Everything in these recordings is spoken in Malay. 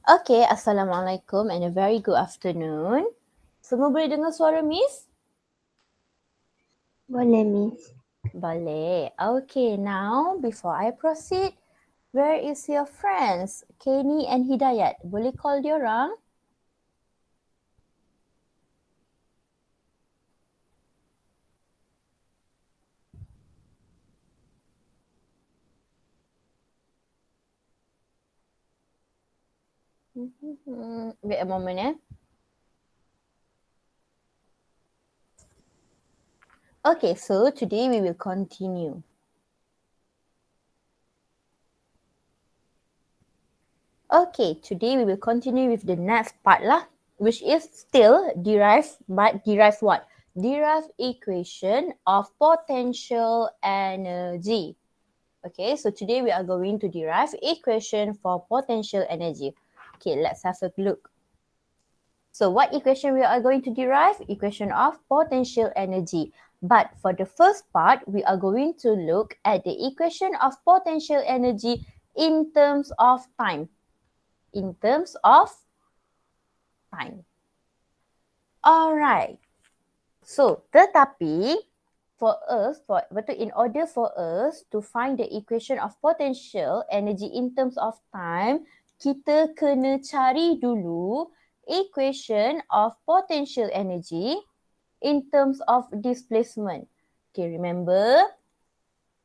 Okay, Assalamualaikum and a very good afternoon. Semua boleh dengar suara Miss? Boleh, Miss. Boleh. Okay, now before I proceed, where is your friends? Kenny and Hidayat. Boleh call diorang? Wait a moment eh. Okay, so today we will continue. Okay, today we will continue with the next part lah, which is still derived, but derived what? Derived equation of potential energy. Okay, so today we are going to derive equation for potential energy. Okay, let's have a look. So what equation we are going to derive? Equation of potential energy. But for the first part, we are going to look at the equation of potential energy in terms of time. In terms of time. Alright. So, tetapi in order for us to find the equation of potential energy in terms of time, kita kena cari dulu equation of potential energy in terms of displacement. Okay, remember?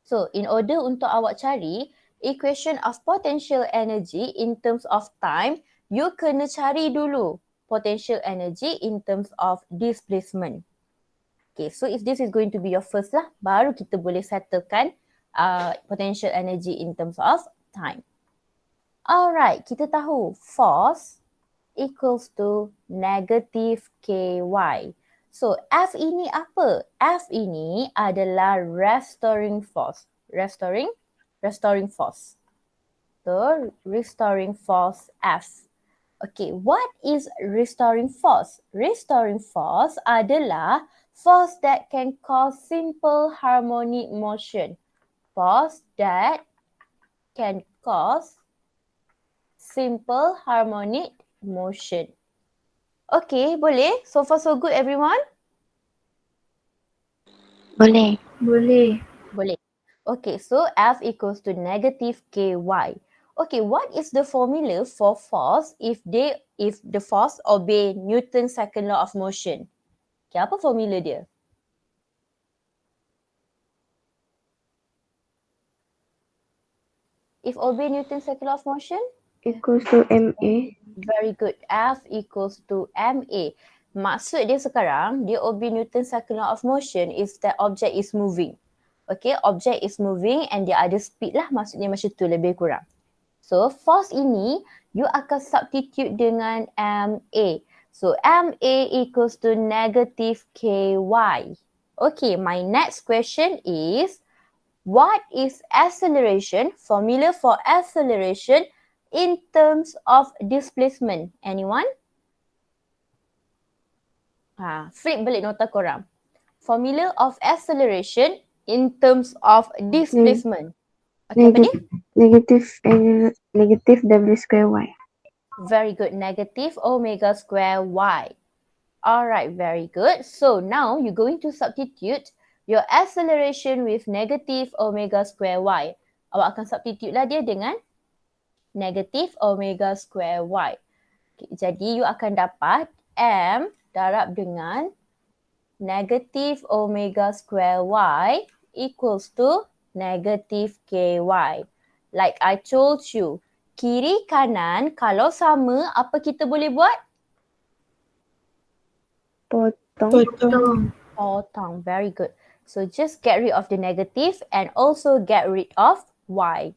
So, in order untuk awak cari equation of potential energy in terms of time, you kena cari dulu potential energy in terms of displacement. Okay, so if this is going to be your first lah, baru kita boleh settlekan potential energy in terms of time. Alright, kita tahu force equals to negative KY. So, F ini apa? F ini adalah restoring force. Restoring force. So, restoring force F. Okay, what is restoring force? Restoring force adalah force that can cause simple harmonic motion. Force that can cause simple harmonic motion. Okay, boleh? So far so good everyone? Boleh. Boleh. Boleh. Okay, so F equals to negative KY. Okay, what is the formula for force if the force obey Newton's second law of motion? Okay, apa formula dia? If obey Newton's second law of motion? Equals to MA. Very good. F equals to MA. Maksud dia sekarang, dia obey Newton's second law of motion is that object is moving. Okay, object is moving and dia ada speed lah, maksudnya macam tu lebih kurang. So, force ini, you akan substitute dengan MA. So, MA equals to negative KY. Okay, my next question is, what is acceleration? Formula for acceleration in terms of displacement. Anyone? Flip balik nota korang. Formula of acceleration in terms of displacement. Okay, apa dia? Negative W square Y. Very good. Negative omega square Y. Alright, very good. So now you're going to substitute your acceleration with negative omega square Y. Awak akan substitute lah dia dengan negative omega square Y. Okay, jadi you akan dapat M darab dengan negative omega square Y equals to negative KY. Like I told you, kiri kanan kalau sama, apa kita boleh buat? Potong. Potong. Very good. So just get rid of the negative and also get rid of Y.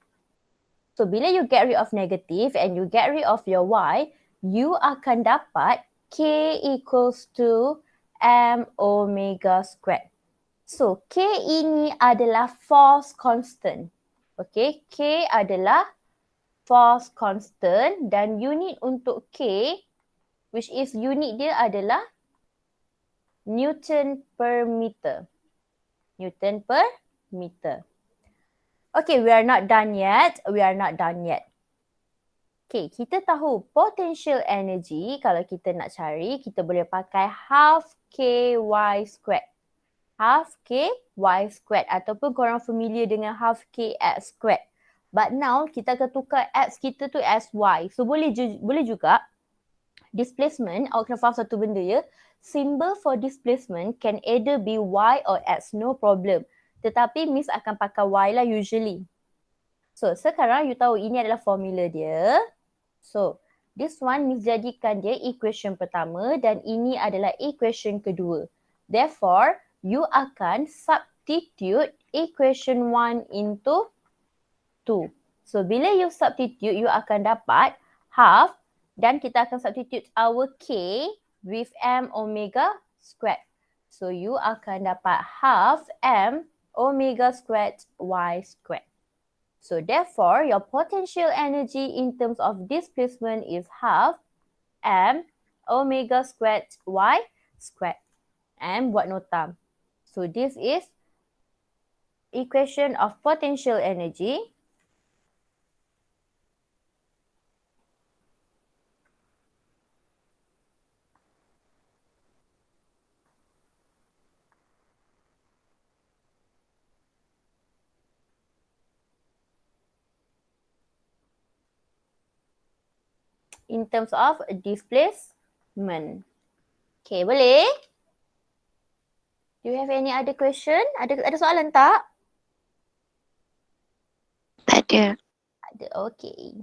So bila you get rid of negative and you get rid of your Y, you akan dapat K equals to M omega squared. So K ini adalah force constant. Okay, K adalah force constant dan unit untuk K, which is unit dia adalah Newton per meter. Newton per meter. Okay, we are not done yet. Okay, kita tahu potential energy kalau kita nak cari, kita boleh pakai half ky squared. Half ky squared ataupun korang familiar dengan half kx squared. But now kita akan tukar x kita tu as y. So boleh juga displacement, awak kena faham satu benda ya. Symbol for displacement can either be y or x, no problem. Tetapi Miss akan pakai y lah usually. So sekarang you tahu ini adalah formula dia. So this one Miss jadikan dia equation pertama dan ini adalah equation kedua. Therefore, you akan substitute equation 1 into 2. So bila you substitute, you akan dapat half dan kita akan substitute our k with m omega squared. So you akan dapat half m omega squared y squared. So therefore, your potential energy in terms of displacement is half m omega squared y squared. And buat nota. So this is equation of potential energy. In terms of displacement. Okay, boleh? Do you have any other question? Ada soalan tak? Tak ada. Ada, okay.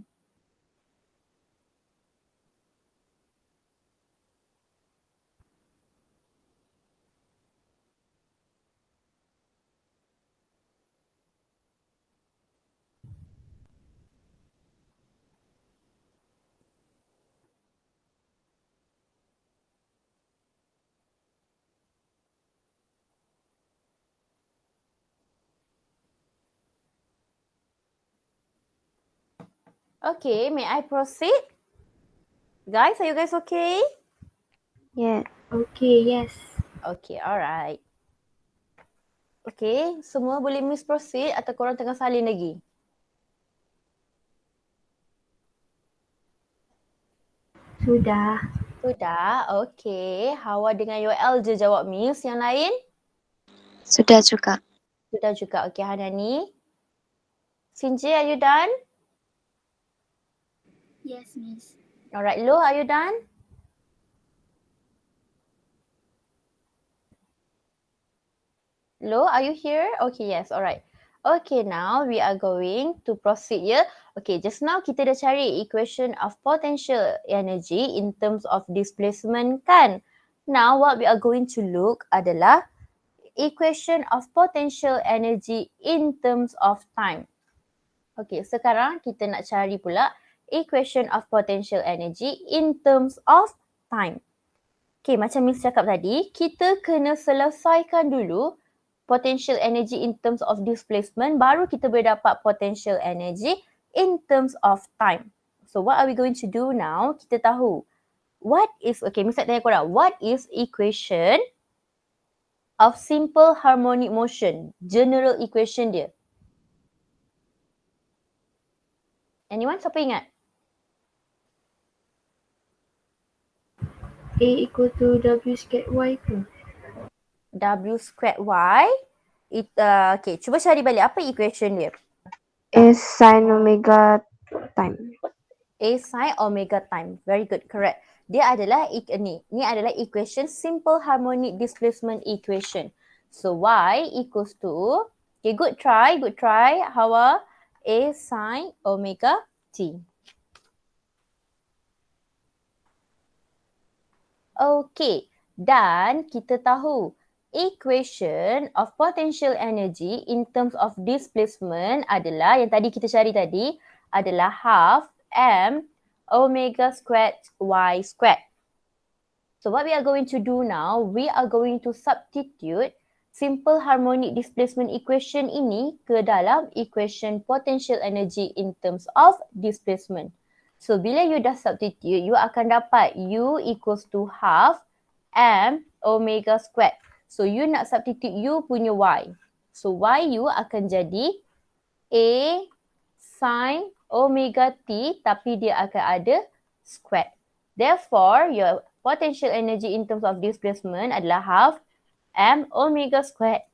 Okay, may I proceed? Guys, are you guys okay? Yeah. Okay, yes. Okay, alright. Okay, semua boleh Miss proceed atau korang tengah salin lagi? Sudah. Sudah, okay. Hawa dengan Yoel je jawab Miss. Yang lain? Sudah juga. Sudah juga. Okay, Hanani. Sinji, are you done? Yes, Miss. Alright, Lo, are you done? Lo, are you here? Okay, yes, alright. Okay, now we are going to proceed ya. Okay, just now kita dah cari equation of potential energy in terms of displacement kan? Now what we are going to look adalah equation of potential energy in terms of time. Okay, sekarang kita nak cari pula equation of potential energy in terms of time. Okay, macam Miss cakap tadi, kita kena selesaikan dulu potential energy in terms of displacement, baru kita boleh dapat potential energy in terms of time. So what are we going to do now? Kita tahu what is, okay, Miss nak tanya korang, what is equation of simple harmonic motion? General equation dia. Anyone? Siapa ingat? A equal to W squared Y ke? W squared Y. Okay, cuba cari balik apa equation dia. Is sin omega time. A sin omega time. Very good, correct. Dia adalah ni adalah equation simple harmonic displacement equation. So Y equals to, okay, good try Hawa. A sin omega t. Okay, dan kita tahu equation of potential energy in terms of displacement adalah yang tadi kita cari tadi adalah half m omega squared y squared. So what we are going to do now, we are going to substitute simple harmonic displacement equation ini ke dalam equation potential energy in terms of displacement. So bila you dah substitute, you akan dapat U equals to half m omega squared. So you nak substitute U punya Y. So YU akan jadi A sin omega T tapi dia akan ada squared. Therefore, your potential energy in terms of displacement adalah half m omega squared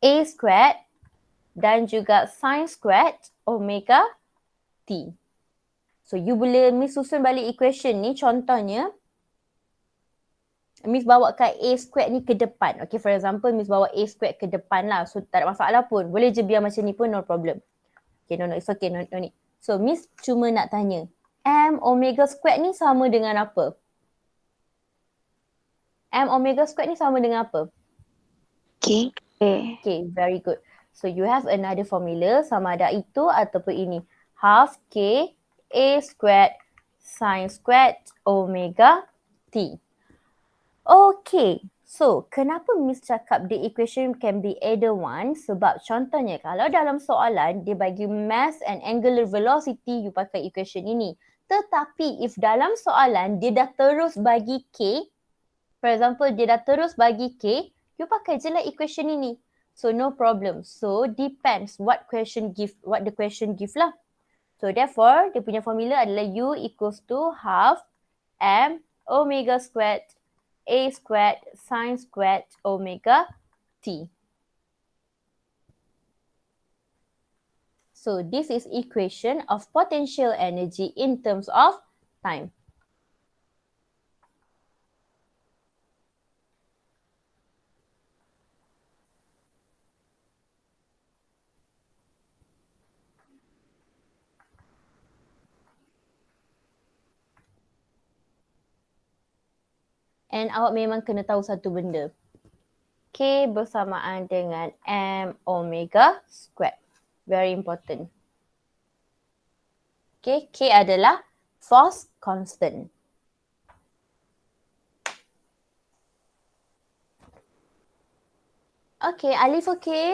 A squared dan juga sin squared omega T. So, you boleh Miss susun balik equation ni. Contohnya, Miss bawakan A squared ni ke depan. Okay, for example, Miss bawa A squared ke depan lah. So, tak ada masalah pun. Boleh je biar macam ni pun, no problem. Okay, no, it's okay, no need. So, Miss cuma nak tanya, M omega squared ni sama dengan apa? M omega squared ni sama dengan apa? Okay. Okay, very good. So, you have another formula, sama ada itu ataupun ini. Half K A squared sin squared omega T. Okay, so kenapa Miss cakap the equation can be either one? Sebab contohnya kalau dalam soalan dia bagi mass and angular velocity, you pakai equation ini. Tetapi if dalam soalan dia dah terus bagi K, for example dia dah terus bagi K, you pakai je lah equation ini. So no problem. So depends what the question give lah. So therefore dia punya formula adalah U equals to half M omega squared A squared sin squared omega T. So this is equation of potential energy in terms of time. And awak memang kena tahu satu benda. K bersamaan dengan M omega squared. Very important. Okay, K adalah force constant. Okay, Alif okay?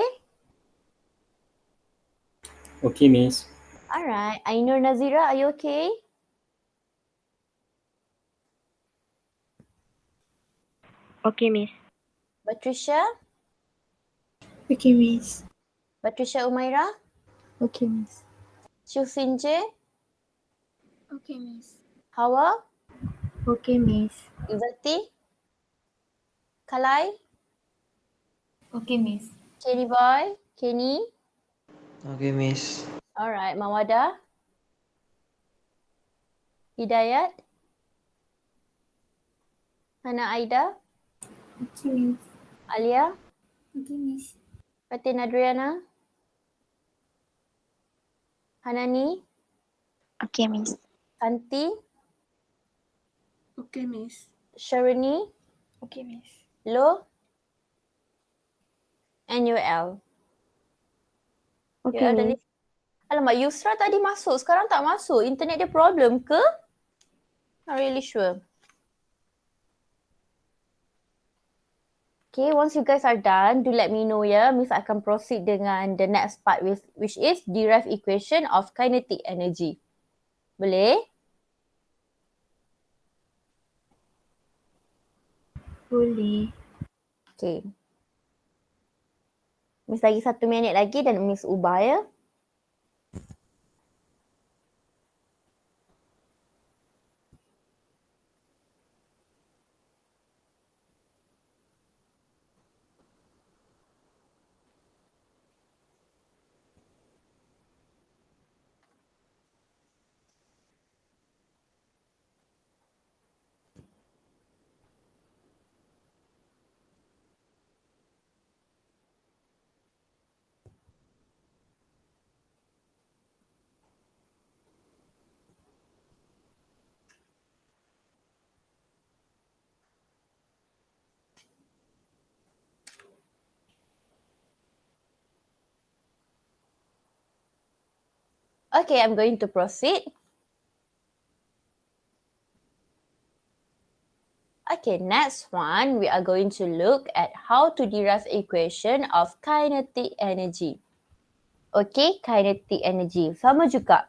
Okay, Miss. Alright, Ainur Nazira, are you okay? Okay, Miss. Patricia? Okay, Miss. Patricia Umaira? Okay, Miss. Syufinje? Okay, Miss. Hawa? Okay, Miss. Izzati? Kalai? Okay, Miss. Kenny Boy? Kenny? Okay, Miss. Alright, Mawada? Hidayat? Hana Aida? Okay, Miss. Alia? Okay, Miss. Fatin Adriana? Hanani? Okay, Miss. Santi? Okay, Miss. Sharani? Okay, Miss. Lo? And UL? Okay, UL dah Miss. list. Alamak, Yusra tadi masuk. Sekarang tak masuk. Internet dia problem ke? Not really sure. Okay, once you guys are done, do let me know ya. Miss akan proceed dengan the next part which is derive equation of kinetic energy. Boleh? Boleh. Okay. Miss lagi 1 minit lagi dan Miss ubah ya. Okay, I'm going to proceed. Okay, next one, we are going to look at how to derive equation of kinetic energy. Okay, kinetic energy. Sama juga.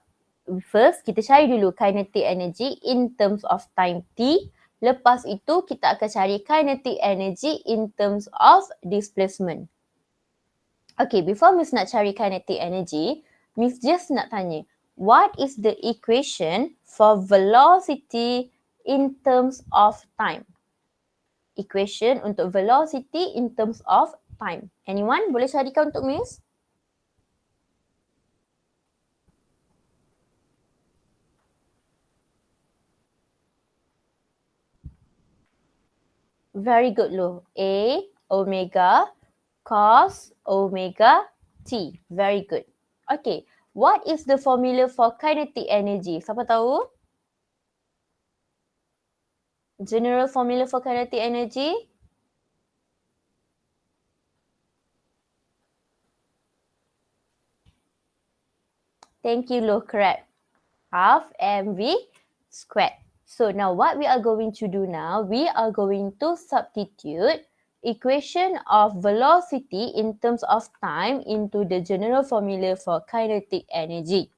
First, kita cari dulu kinetic energy in terms of time t. Lepas itu, kita akan cari kinetic energy in terms of displacement. Okay, before Miss nak cari kinetic energy, Miss just nak tanya, what is the equation for velocity in terms of time? Equation untuk velocity in terms of time. Anyone boleh carikan untuk Miss? Very good loh. A omega cos omega t. Very good. Okay. What is the formula for kinetic energy? Siapa tahu? General formula for kinetic energy? Thank you loh, correct. Half mv squared. So now what we are going to do now, we are going to substitute equation of velocity in terms of time into the general formula for kinetic energy.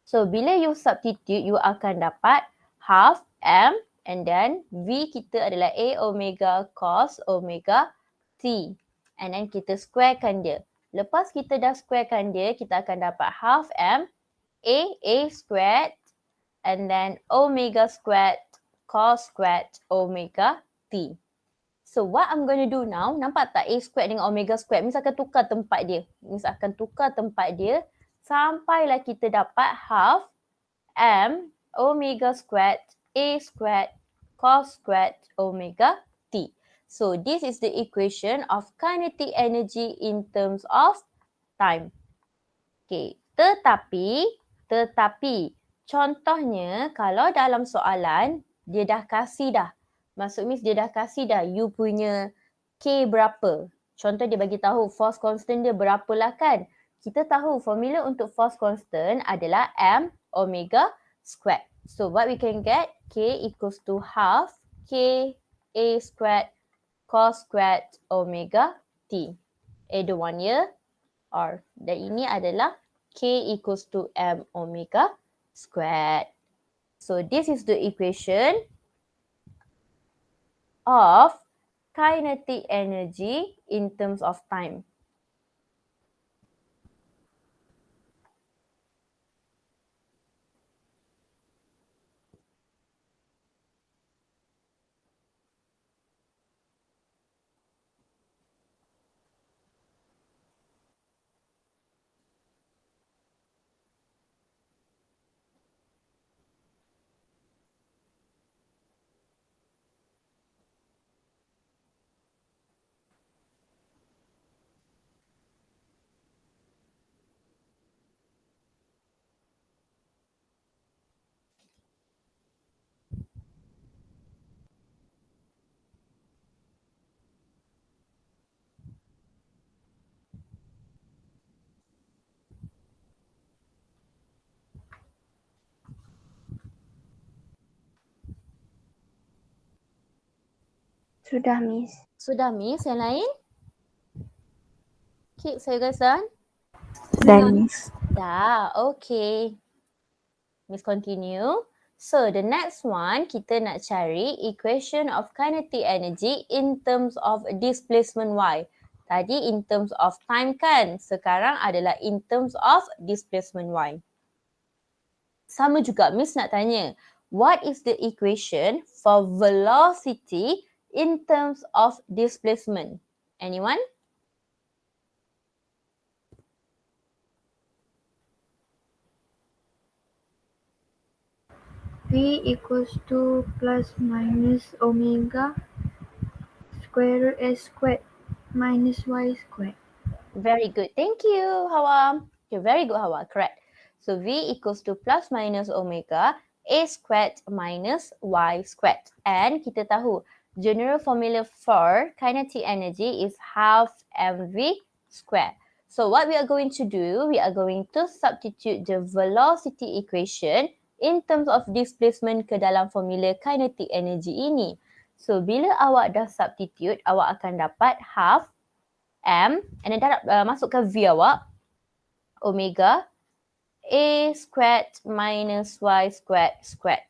So bila you substitute, you akan dapat half m and then v kita adalah a omega cos omega t. And then kita squarekan dia. Lepas kita dah squarekan dia, kita akan dapat half m a squared and then omega squared cos squared omega t. So what I'm going to do now, nampak tak a squared dengan omega squared? Miss akan tukar tempat dia. Miss akan tukar tempat dia sampailah kita dapat half m omega squared a squared cos squared omega t. So this is the equation of kinetic energy in terms of time. Okay, tetapi contohnya kalau dalam soalan dia dah kasih dah. Maksud Miss dia dah kasih dah you punya K berapa. Contoh dia bagi tahu force constant dia berapalah kan. Kita tahu formula untuk force constant adalah m omega squared. So what we can get, K equals to half K a squared cos squared omega t. Either one year or dan ini adalah K equals to m omega squared. So this is the equation of kinetic energy in terms of time. Sudah, Miss. Sudah Miss, yang lain? Okay, so you guys done? Dan, Miss. Dah, okay. Miss continue. So the next one, kita nak cari equation of kinetic energy in terms of displacement y. Tadi in terms of time kan? Sekarang adalah in terms of displacement y. Sama juga Miss nak tanya, what is the equation for velocity in terms of displacement? Anyone? V equals to plus minus omega square s squared minus y squared. Very good. Thank you, Hawa. Okay, very good, Hawa. Correct. So V equals to plus minus omega a squared minus y squared. And kita tahu general formula for kinetic energy is half mv squared. So what we are going to do, we are going to substitute the velocity equation in terms of displacement ke dalam formula kinetic energy ini. So bila awak dah substitute, awak akan dapat half m and then dah masukkan v awak omega a squared minus y squared squared.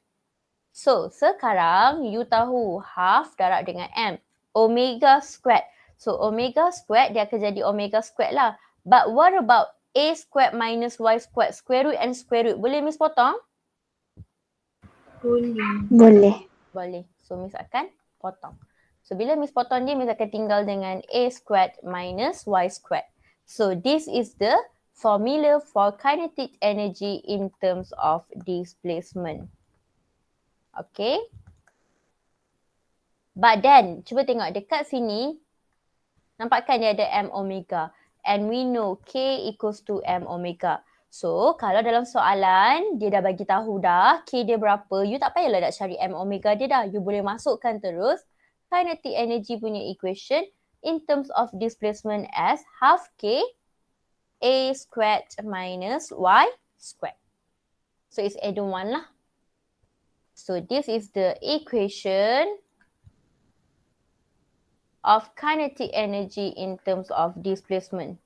So sekarang you tahu half darab dengan m omega squared. So omega squared dia akan jadi omega squared lah. But what about A squared minus Y squared, square root and square root. Boleh Miss potong? Boleh. Boleh. Boleh. So Miss akan potong. So bila Miss potong dia, Miss akan tinggal dengan A squared minus Y squared. So this is the formula for kinetic energy in terms of displacement. Okay. But then, cuba tengok dekat sini, nampakkan dia ada M omega. And we know K equals to M omega. So, kalau dalam soalan, dia dah bagi tahu dah K dia berapa, you tak payahlah nak cari M omega dia dah. You boleh masukkan terus kinetic energy punya equation in terms of displacement as half K A squared minus Y squared. So, it's add-on 1 lah. So, this is the equation of kinetic energy in terms of displacement.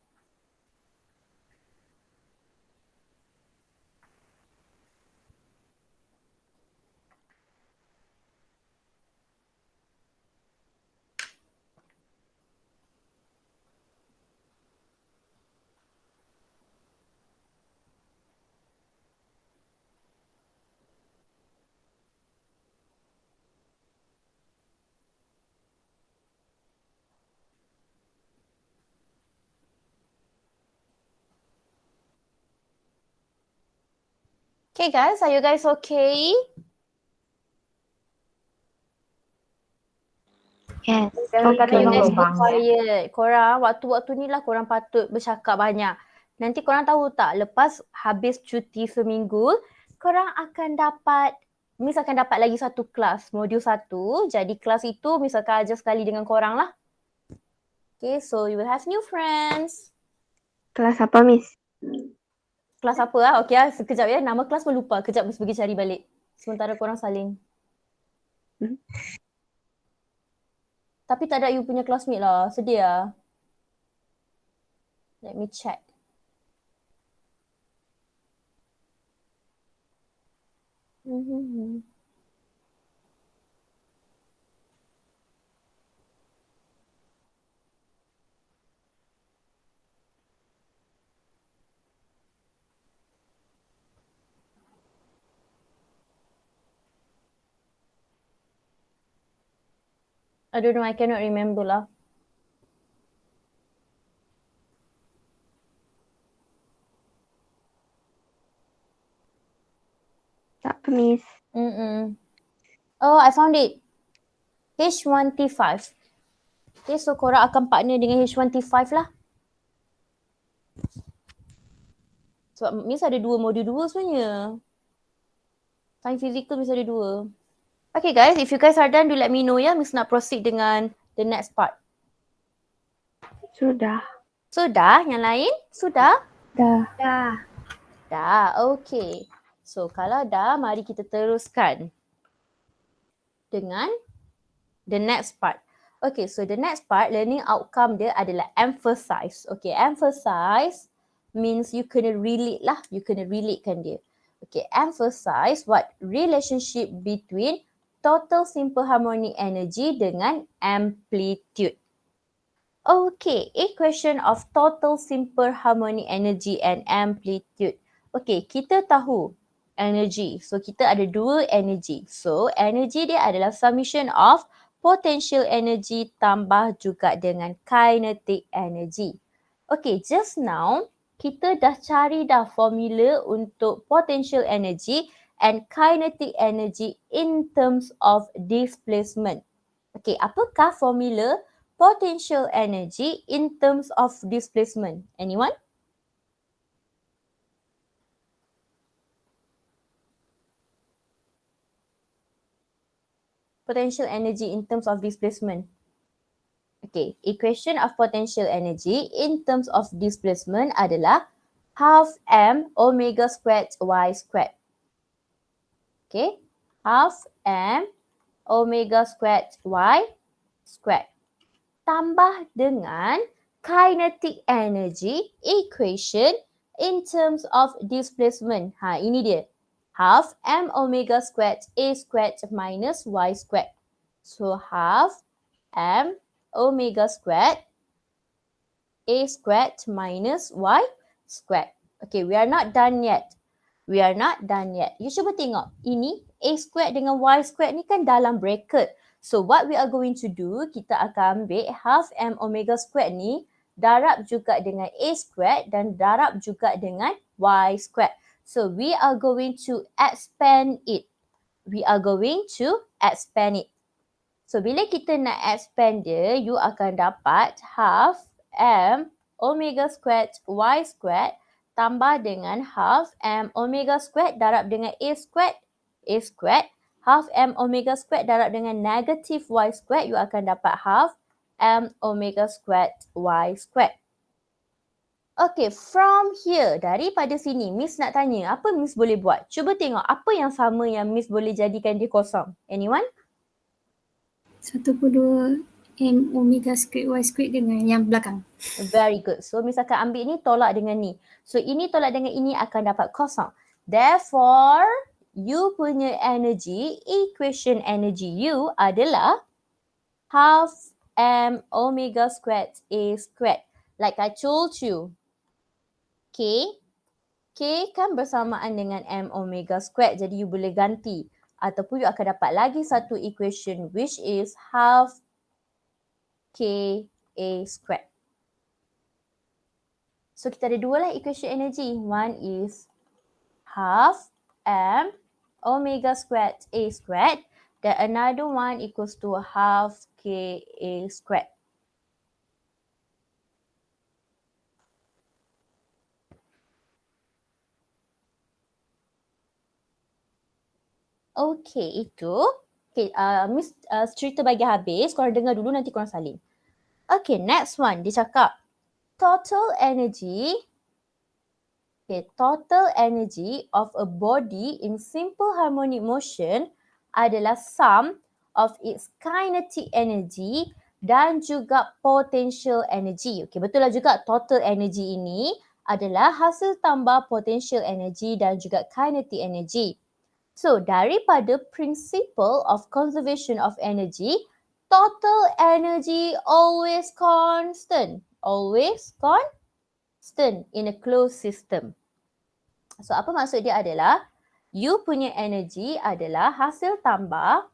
Okay guys, are you guys okay? Yes. Kadang-kadang you Okay. guys go quiet. Korang waktu-waktu ni lah korang patut bercakap banyak. Nanti korang tahu tak, lepas habis cuti seminggu, korang akan dapat, Miss akan dapat lagi satu kelas, modul 1. Jadi kelas itu Miss akan ajar sekali dengan korang lah. Okay, so you will have new friends. Kelas apa, Miss? Kelas apa lah? Okay lah, sekejap ya. Nama kelas pun lupa. Kejap Miss pergi cari balik. Sementara korang saling. Tapi tak ada you punya classmate lah. Sedih lah. Let me check. I don't know, I cannot remember lah. Tak apa, Miss. Oh, I found it. H1T5. Okay, so korang akan partner dengan H1T5 lah. Sebab Miss ada 2 modul 2 sebenarnya. Science physical Miss ada 2. Okay guys, if you guys are done, do let me know ya. Miss nak proceed dengan the next part. Sudah. Sudah? Yang lain? Sudah? Dah. Dah. Dah, okay. So kalau dah, mari kita teruskan dengan the next part. Okay, so the next part, learning outcome dia adalah emphasize. Okay, emphasize means you kena relate lah. You kena relatekan dia. Okay, emphasize what relationship between total simple harmonic energy dengan amplitude. Okay, equation of total simple harmonic energy and amplitude. Okay, kita tahu energy. So, kita ada 2 energy. So, energy dia adalah summation of potential energy tambah juga dengan kinetic energy. Okay, just now, kita dah cari dah formula untuk potential energy and kinetic energy in terms of displacement. Okay, apakah formula potential energy in terms of displacement? Anyone? Potential energy in terms of displacement. Okay, equation of potential energy in terms of displacement adalah half m omega squared y squared. Okay, half m omega squared y squared. Tambah dengan kinetic energy equation in terms of displacement. Ha, ini dia. Half m omega squared a squared minus y squared. So, half m omega squared a squared minus y squared. Okay, we are not done yet. We are not done yet. You cuba tengok. Ini A squared dengan Y squared ni kan dalam bracket. So what we are going to do, kita akan ambil half M omega squared ni darab juga dengan A squared dan darab juga dengan Y squared. So we are going to expand it. We are going to expand it. So bila kita nak expand dia, you akan dapat half M omega squared Y squared tambah dengan half M omega squared darab dengan A squared, half M omega squared darab dengan negative Y squared, you akan dapat half M omega squared Y squared. Okay, from here, daripada sini, Miss nak tanya, apa Miss boleh buat? Cuba tengok apa yang sama yang Miss boleh jadikan dia kosong. Anyone? 1/2 M omega squared Y squared dengan yang belakang. Very good. So, Miss akan ambil ni tolak dengan ni. So, ini tolak dengan ini akan dapat kosong. Therefore, you punya energy, equation energy you adalah half M omega squared A squared. Like I told you, K kan bersamaan dengan M omega squared. Jadi, you boleh ganti. Ataupun you akan dapat lagi satu equation which is half K A squared. So, kita ada dua lah equation energy. One is half M omega squared A squared dan another one equals to half K A squared. Okay, itu. Okay, Miss cerita bagi habis. Korang dengar dulu nanti korang salin. Okay, next one. Dia cakap total energy of a body in simple harmonic motion adalah sum of its kinetic energy dan juga potential energy. Okay, betul lah juga total energy ini adalah hasil tambah potential energy dan juga kinetic energy. So, daripada principle of conservation of energy, total energy always constant. Always constant in a closed system. So, apa maksud dia adalah, you punya energy adalah hasil tambah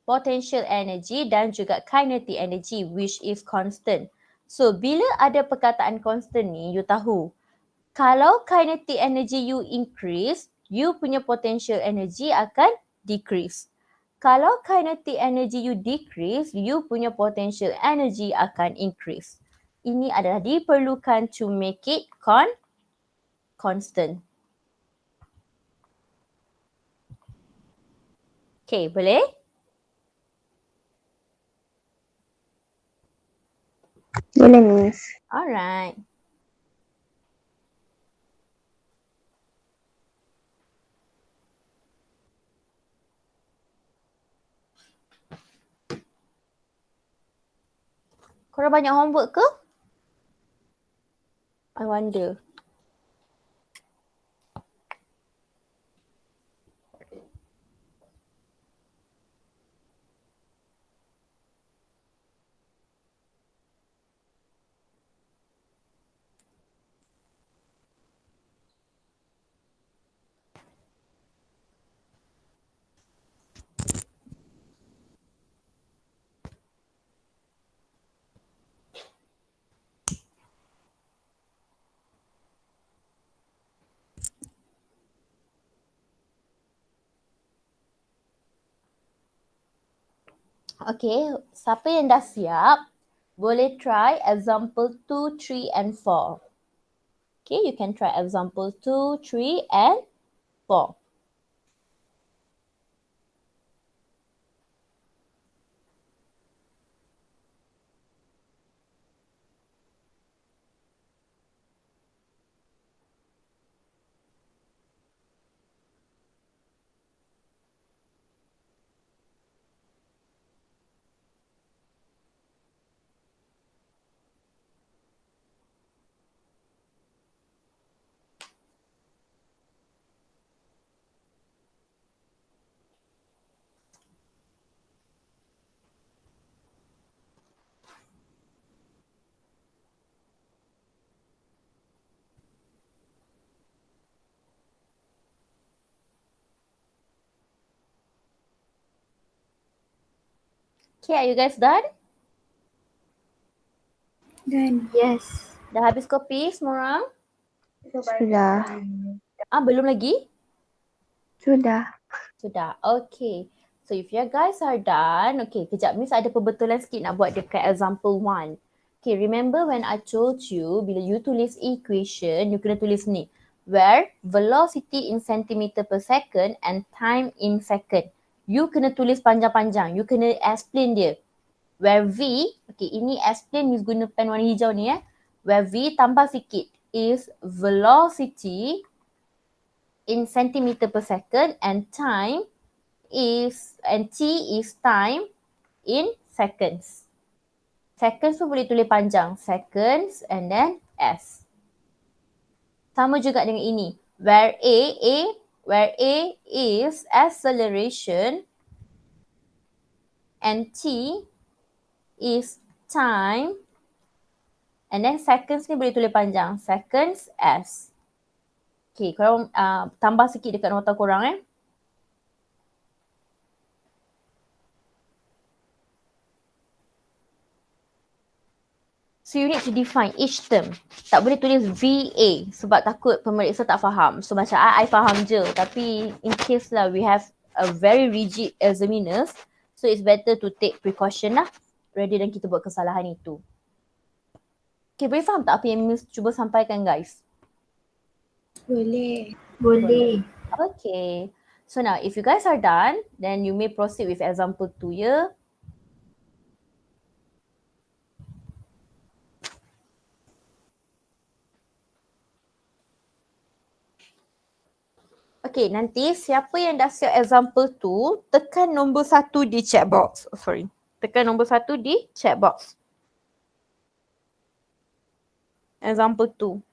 potential energy dan juga kinetic energy which is constant. So, bila ada perkataan constant ni, you tahu, kalau kinetic energy you increase, you punya potential energy akan decrease. Kalau kinetic energy you decrease, you punya potential energy akan increase. Ini adalah diperlukan to make it constant. Okay, boleh? Boleh, Miss. Alright. Korang banyak homework ke? I wonder. Okay, siapa yang dah siap, boleh try example 2, 3 and 4. Okay, you can try example 2, 3 and 4. Okay, are you guys done? Dan. Yes. Dah habis kopi semua orang? Sudah. Belum lagi? Sudah. Sudah. Okay. So if you guys are done, okay, kejap Miss ada perbetulan sikit nak buat dekat example 1. Okay, remember when I told you bila you tulis equation, you kena tulis ni. Where velocity in centimeter per second and time in second. You kena tulis panjang-panjang. You kena explain dia. Where V, okay, ini explain Miss guna pen warna hijau ni Where V tambah sikit is velocity in centimeter per second and time T is time in seconds. Seconds tu boleh tulis panjang. Seconds and then S. Sama juga dengan ini. Where A is acceleration and T is time and then seconds ni boleh tulis panjang. Seconds S. Okay, korang tambah sikit dekat nota korang So you need to define each term. Tak boleh tulis VA sebab takut pemeriksa tak faham. So macam I faham je. Tapi in case lah we have a very rigid examiners, so it's better to take precaution lah rather than kita buat kesalahan itu. Okay, boleh faham tak apa yang Miss cuba sampaikan guys? Boleh. Boleh. Okay. So now if you guys are done, then you may proceed with example 2 ya. Okay, nanti siapa yang dah siap example tu, tekan nombor 1 di chat box. Tekan nombor 1 di chat box. Example 2.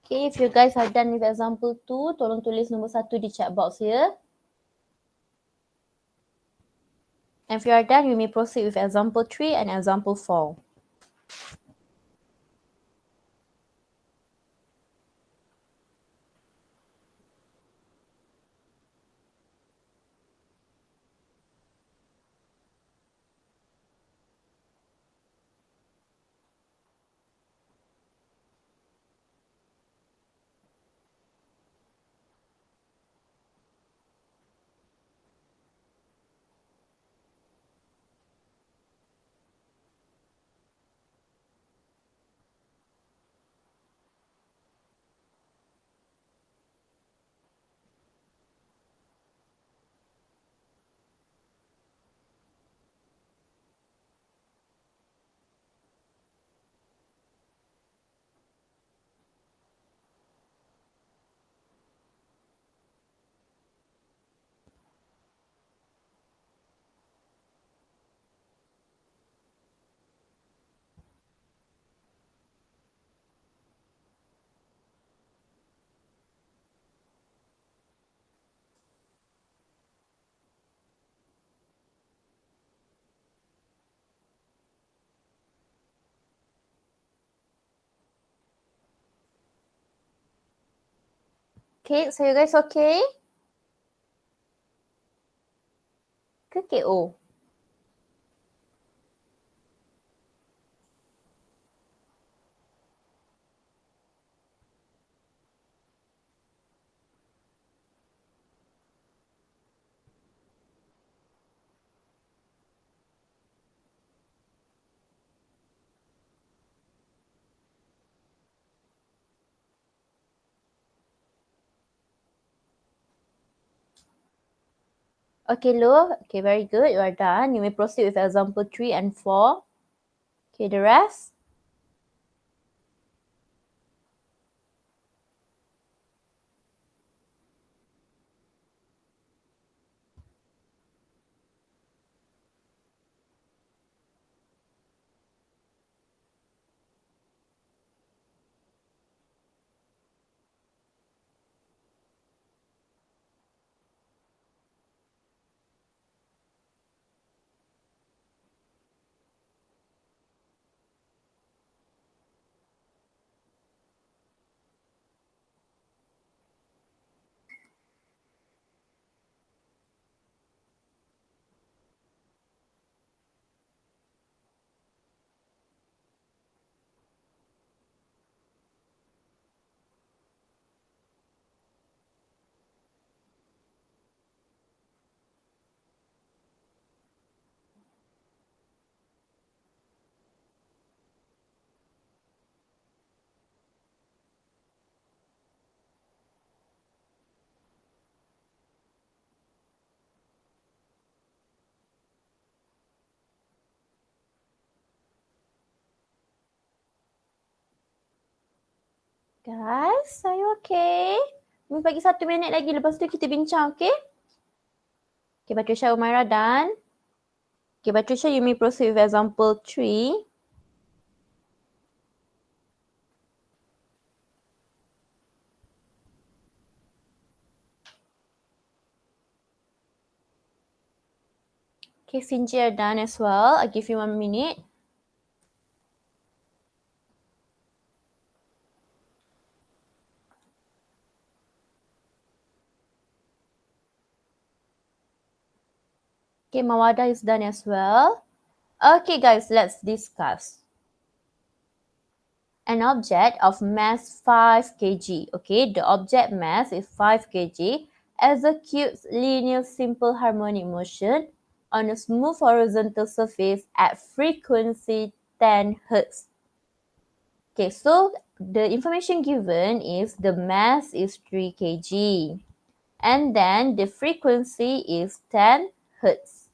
Okay, if you guys are done with example 2, tolong tulis nombor 1 di chat box ya. And if you are done, you may proceed with example 3 and example 4. Okay, so you guys okay? Ke KO? Okay, Lu. Okay, very good. You are done. You may proceed with example 3 and 4. Okay, the rest. Guys, are you okay? Kami bagi 1 minit lagi. Lepas tu kita bincang, okay? Okay, Patricia, Umaira done. Okay, Patricia, you may proceed with example 3. Okay, Sinjir done as well. I'll give you 1 minute. Okay, Mawada is done as well. Okay, guys, let's discuss. An object of mass 5 kg. Okay, the object mass is 5 kg executes linear simple harmonic motion on a smooth horizontal surface at frequency 10 Hz. Okay, so the information given is the mass is 3 kg and then the frequency is 10 Hz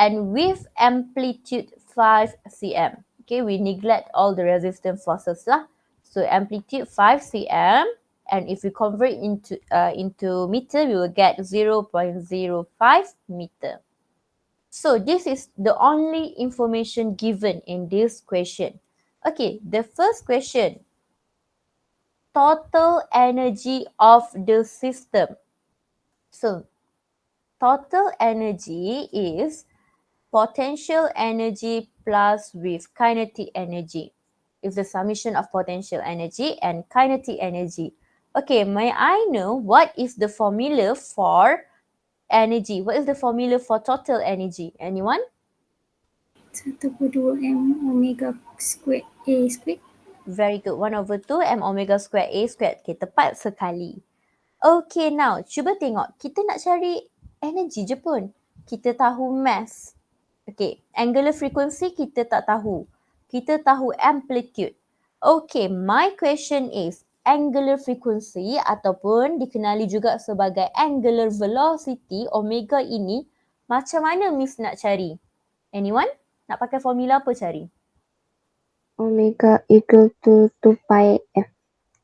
and with amplitude 5 cm. Okay, we neglect all the resistance forces lah. So amplitude 5 cm, and if we convert into meter, we will get 0.05 meter. So this is the only information given in this question. Okay, the first question. Total energy of the system. So total energy is potential energy plus with kinetic energy. It's the summation of potential energy and kinetic energy. Okay, may I know what is the formula for energy? What is the formula for total energy? Anyone? 1/2 M omega squared A squared. Very good. 1/2 M omega square A squared. Okay, tepat sekali. Okay, now cuba tengok. Kita nak cari energy je pun. Kita tahu mass. Okay, angular frequency kita tak tahu. Kita tahu amplitude. Okay, my question is angular frequency ataupun dikenali juga sebagai angular velocity omega ini macam mana Miss nak cari? Anyone? Nak pakai formula apa cari? Omega equal to 2 pi f.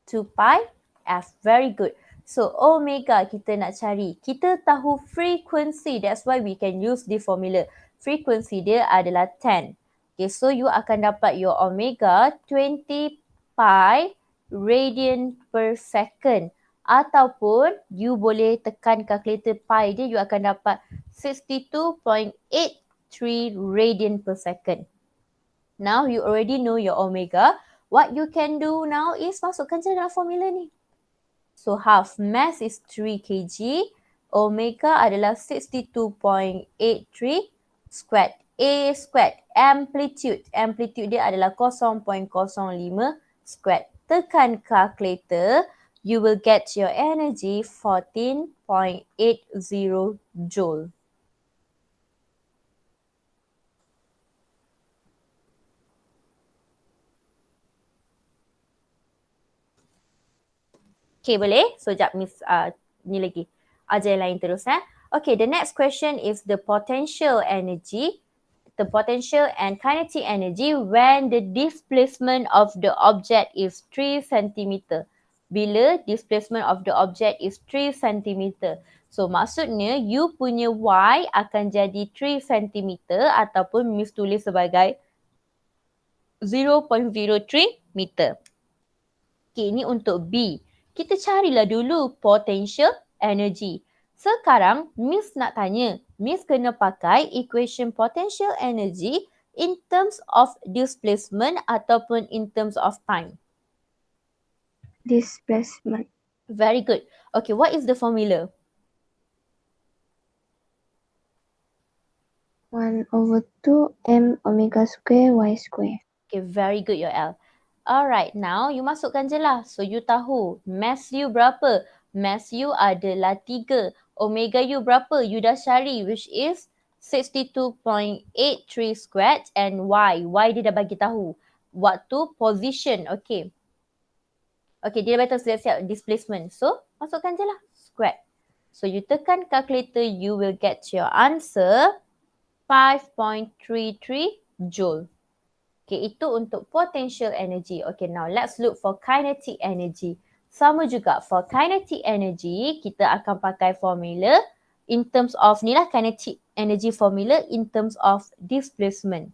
2 pi f. Very good. So omega kita nak cari. Kita tahu frequency. That's why we can use the formula. Frequency dia adalah 10. Okay, so you akan dapat your omega 20 pi radian per second. Ataupun you boleh tekan calculator pi dia, you akan dapat 62.83 radian per second. Now you already know your omega. What you can do now is masukkan je dalam formula ni. So half mass is 3 kg. Omega adalah 62.83 squared. A squared. Amplitude. Amplitude dia adalah 0.05 squared. Tekan calculator. You will get your energy 14.80 joule. Okay, boleh? So, jap Miss ni lagi. Ajar yang lain terus. Okay, the next question is the potential energy, the potential and kinetic energy when the displacement of the object is 3 cm. Bila displacement of the object is 3 cm. So maksudnya you punya Y akan jadi 3 cm ataupun Miss tulis sebagai 0.03 meter. Okay, ini untuk B. Kita carilah dulu potential energy. Sekarang Miss nak tanya, Miss kena pakai equation potential energy in terms of displacement ataupun in terms of time. Displacement. Very good. Okay, what is the formula? 1/2 m omega square y square. Okay, very good Yoel. Alright, now you masukkan je lah. So you tahu mass you berapa? Mass you adalah 3. Omega you berapa? You dah cari which is 62.83 squared and Y. Y dia dah bagi tahu. Waktu position, okay. Okay, dia dah bagi tahu siap-siap displacement. So, masukkan je lah squared. So you tekan calculator, you will get your answer 5.33 joule. Okay, itu untuk potential energy. Okay, now let's look for kinetic energy. Sama juga, for kinetic energy, kita akan pakai formula in terms of, ni lah kinetic energy formula in terms of displacement.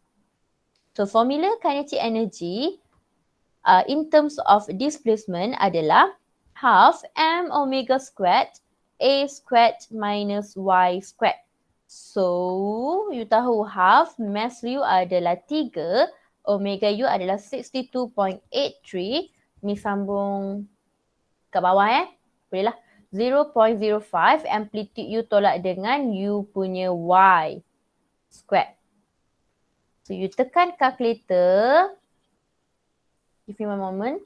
So, formula kinetic energy in terms of displacement adalah half m omega squared a squared minus y squared. So, you tahu half mass you adalah 3, omega u adalah 62.83. Ni sambung kat bawah boleh lah. 0.05 amplitude u tolak dengan u punya y squared. So you tekan calculator. Give me one moment.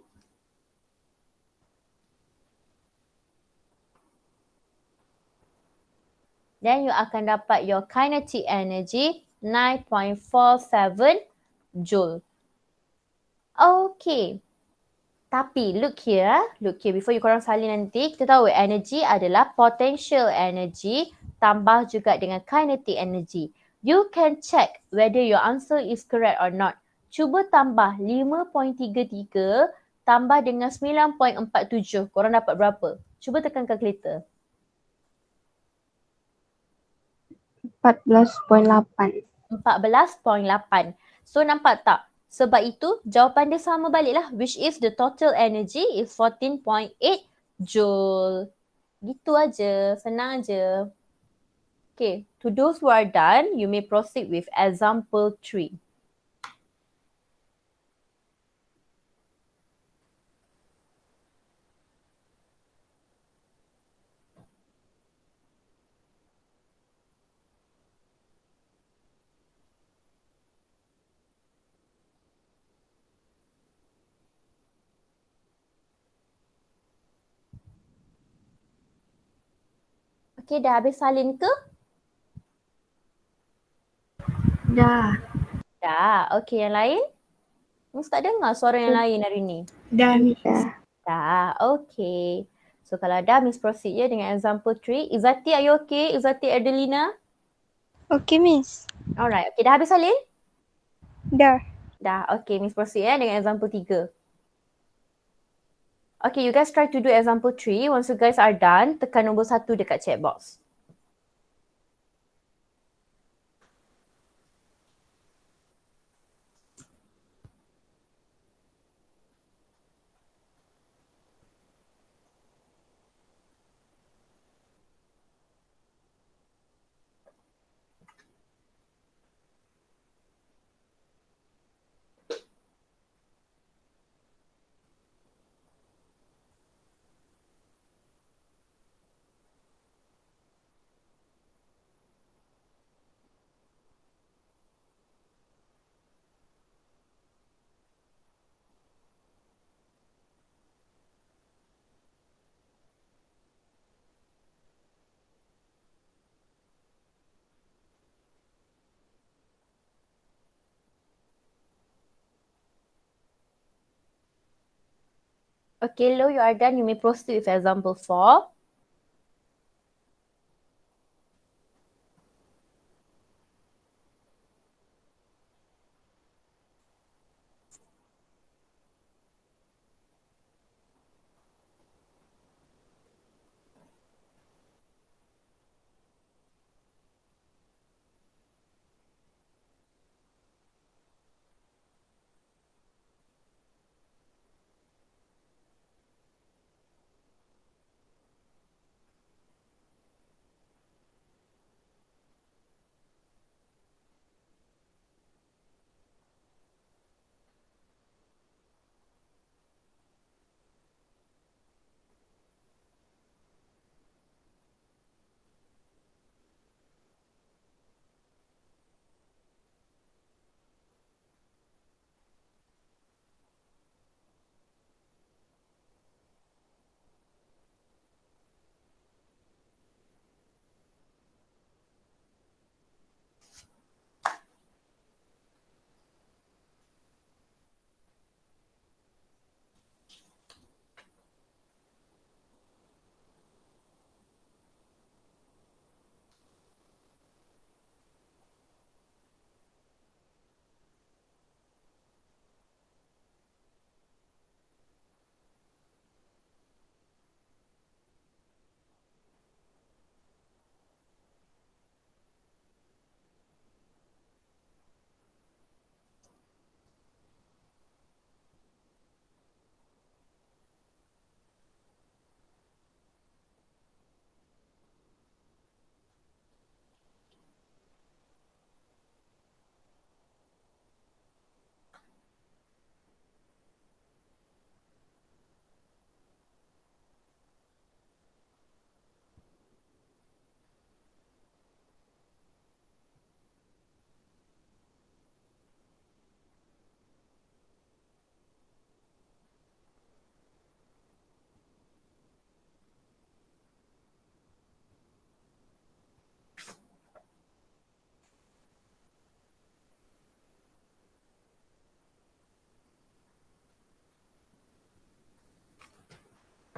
Then you akan dapat your kinetic energy 9.47 joule. Okay. Tapi look here before you korang salin nanti, kita tahu energy adalah potential energy tambah juga dengan kinetic energy. You can check whether your answer is correct or not. Cuba tambah 5.33 tambah dengan 9.47. Korang dapat berapa? Cuba tekan calculator. 14.8. 14.8. So nampak tak? Sebab itu jawapan dia sama balik lah, which is the total energy is 14.8 joule. Gitu aja, senang aja. Okay, to those who are done, you may proceed with example 3. Okay, dah habis salin ke? Dah. Dah. Okay, yang lain? Miss tak dengar suara yang lain hari ni. Dah, Miss. Dah, okay. So kalau dah, Miss proceed ya dengan example 3. Izzati, are you okay? Izzati Adelina? Okay, Miss. Alright, okay. Dah habis salin? Dah. Dah, okay. Miss proceed ya dengan example 3. Okay, you guys try to do example 3. Once you guys are done, tekan nombor 1 dekat chat box. Okay, Lo, you are done. You may proceed with example 4.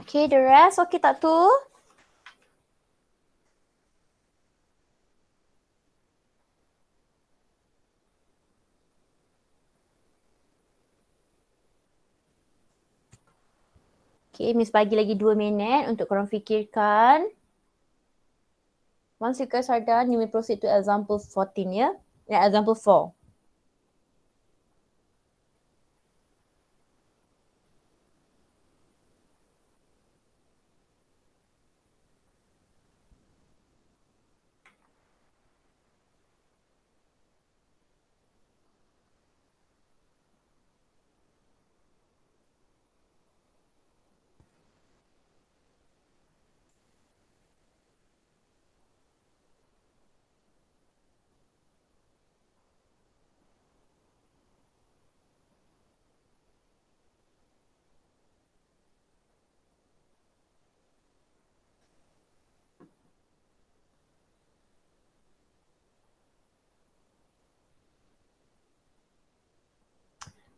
Okay, the rest okay tak tu? Okay, Miss bagi lagi 2 minit untuk korang fikirkan. Once you guys are done, you may proceed to example 14 ya. Yeah, example 4.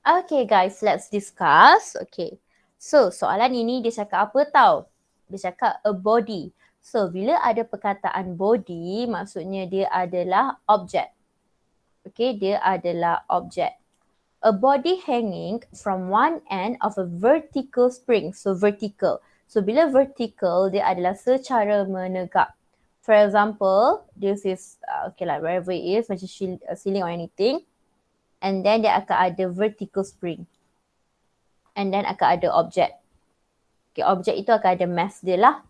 Okay guys, let's discuss. Okay. So, soalan ini dia cakap apa tau? Dia cakap a body. So, bila ada perkataan body, maksudnya dia adalah objek. Okay, dia adalah objek. A body hanging from one end of a vertical spring. So, vertical. So, bila vertical, dia adalah secara menegak. For example, this is, okay lah, wherever it is, macam ceiling or anything. And then dia akan ada vertical spring. And then akan ada objek. Okay, objek itu akan ada mass dia lah.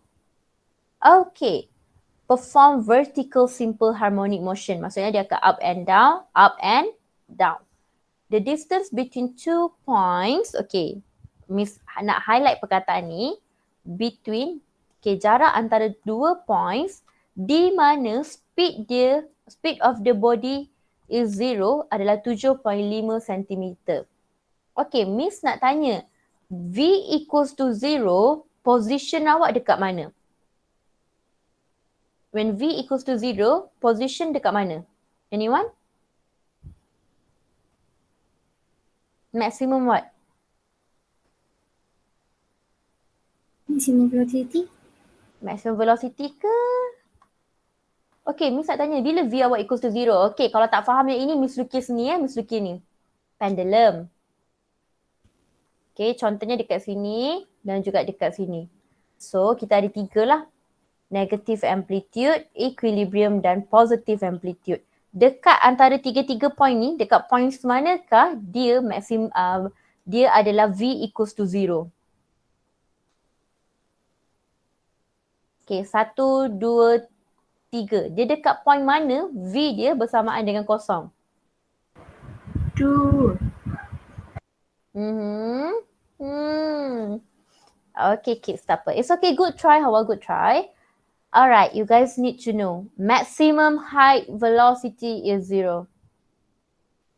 Okay. Perform vertical simple harmonic motion. Maksudnya dia akan up and down, up and down. The distance between 2 points. Okay. Miss nak highlight perkataan ni. Between, okay, jarak antara 2 points di mana speed of the body is 0 adalah 7.5 cm. Okay, Miss nak tanya, V equals to 0, position awak dekat mana? When V equals to 0, position dekat mana? Anyone? Maximum what? Maximum velocity. Maximum velocity ke? Okay, Miss nak tanya, bila V awak equals to 0? Okay, kalau tak faham yang ini, Miss lukis ni ya, Miss lukis ni. Pendulum. Okay, contohnya dekat sini dan juga dekat sini. So, kita ada 3 lah. Negative amplitude, equilibrium dan positive amplitude. Dekat antara 3 point ni, dekat points manakah dia dia adalah V equals to 0? Okay, 1, 2, 3. Dia dekat point mana V dia bersamaan dengan kosong? 2. Okay, kids, tak apa. It's okay, good try, Hawa, good try. Alright, you guys need to know. Maximum height velocity is 0.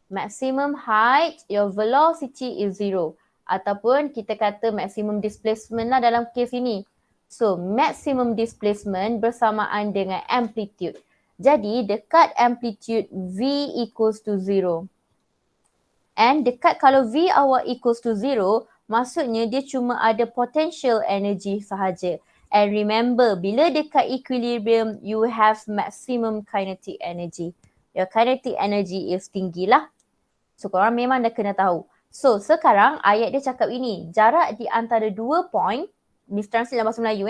Maximum height, your velocity is 0. Ataupun kita kata maximum displacement lah dalam kes ini. So, maximum displacement bersamaan dengan amplitude. Jadi, dekat amplitude V equals to 0. And dekat kalau V awak equals to 0, maksudnya dia cuma ada potential energy sahaja. And remember, bila dekat equilibrium, you have maximum kinetic energy. Your kinetic energy is tinggi lah. So, korang memang dah kena tahu. So, sekarang ayat dia cakap ini. Jarak di antara 2 point, Miss translate dalam bahasa Melayu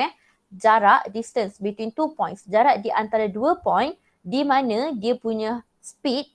jarak, distance between 2 points. Jarak di antara 2 point, di mana dia punya speed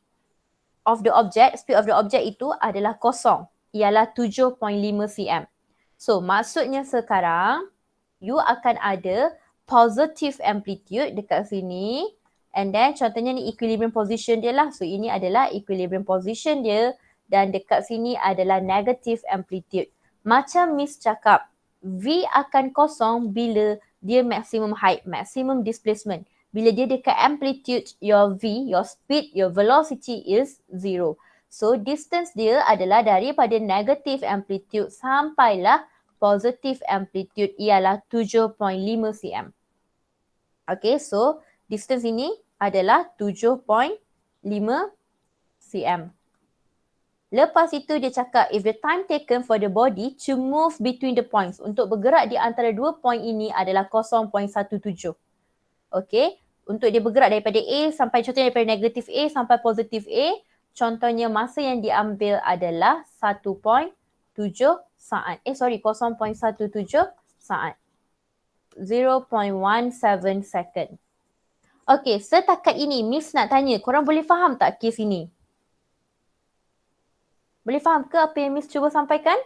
of the object itu adalah kosong. Ialah 7.5 cm. So, maksudnya sekarang, you akan ada positive amplitude dekat sini. And then contohnya ni equilibrium position dia lah. So, ini adalah equilibrium position dia. Dan dekat sini adalah negative amplitude. Macam Miss cakap, V akan kosong bila dia maximum height, maximum displacement. Bila dia dekat amplitude, your V, your speed, your velocity is 0. So, distance dia adalah daripada negative amplitude sampailah positive amplitude ialah 7.5 cm. Okay, so distance ini adalah 7.5 cm. Lepas itu dia cakap if the time taken for the body to move between the points, untuk bergerak di antara dua point ini adalah 0.17. Okay, untuk dia bergerak daripada A sampai, contohnya daripada negatif A sampai positif A, contohnya masa yang diambil adalah 1.7 saat. 0.17 saat. 0.17 second. Okay, setakat ini Miss nak tanya, korang boleh faham tak kes ini? Boleh faham ke apa yang Miss cuba sampaikan?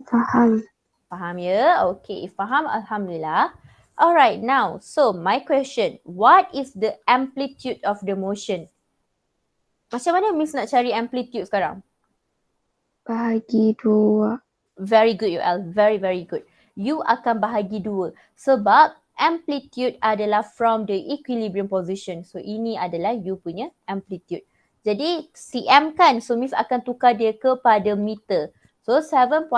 Faham. Faham ya? Okay, faham. Alhamdulillah. Alright, now, so my question, what is the amplitude of the motion? Macam mana Miss nak cari amplitude sekarang? Bahagi 2. Very good, UL. Very, very good. You akan bahagi 2. Sebab amplitude adalah from the equilibrium position. So, ini adalah you punya amplitude. Jadi, cm kan? So, Miss akan tukar dia kepada meter. So, 7.5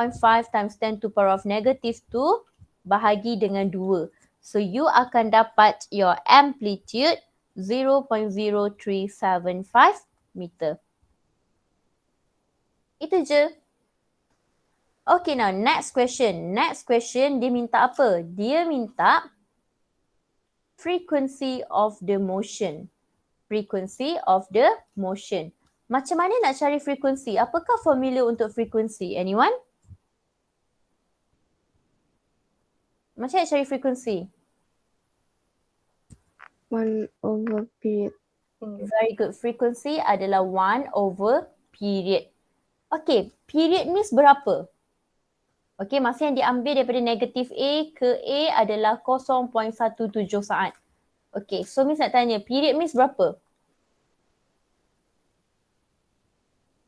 times 10 to power of negative 2 bahagi dengan 2. So, you akan dapat your amplitude 0.0375 meter. Itu je. Okay, now next question. Next question dia minta apa? Dia minta frequency of the motion. Frequency of the motion. Macam mana nak cari frequency? Apakah formula untuk frequency? Anyone? Macam nak cari frequency? 1 over period. Very good. Frequency adalah 1 over period. Okay, period Miss berapa? Okay, masa yang diambil daripada negatif A ke A adalah 0.17 saat. Okay, so Miss nak tanya, period Miss berapa?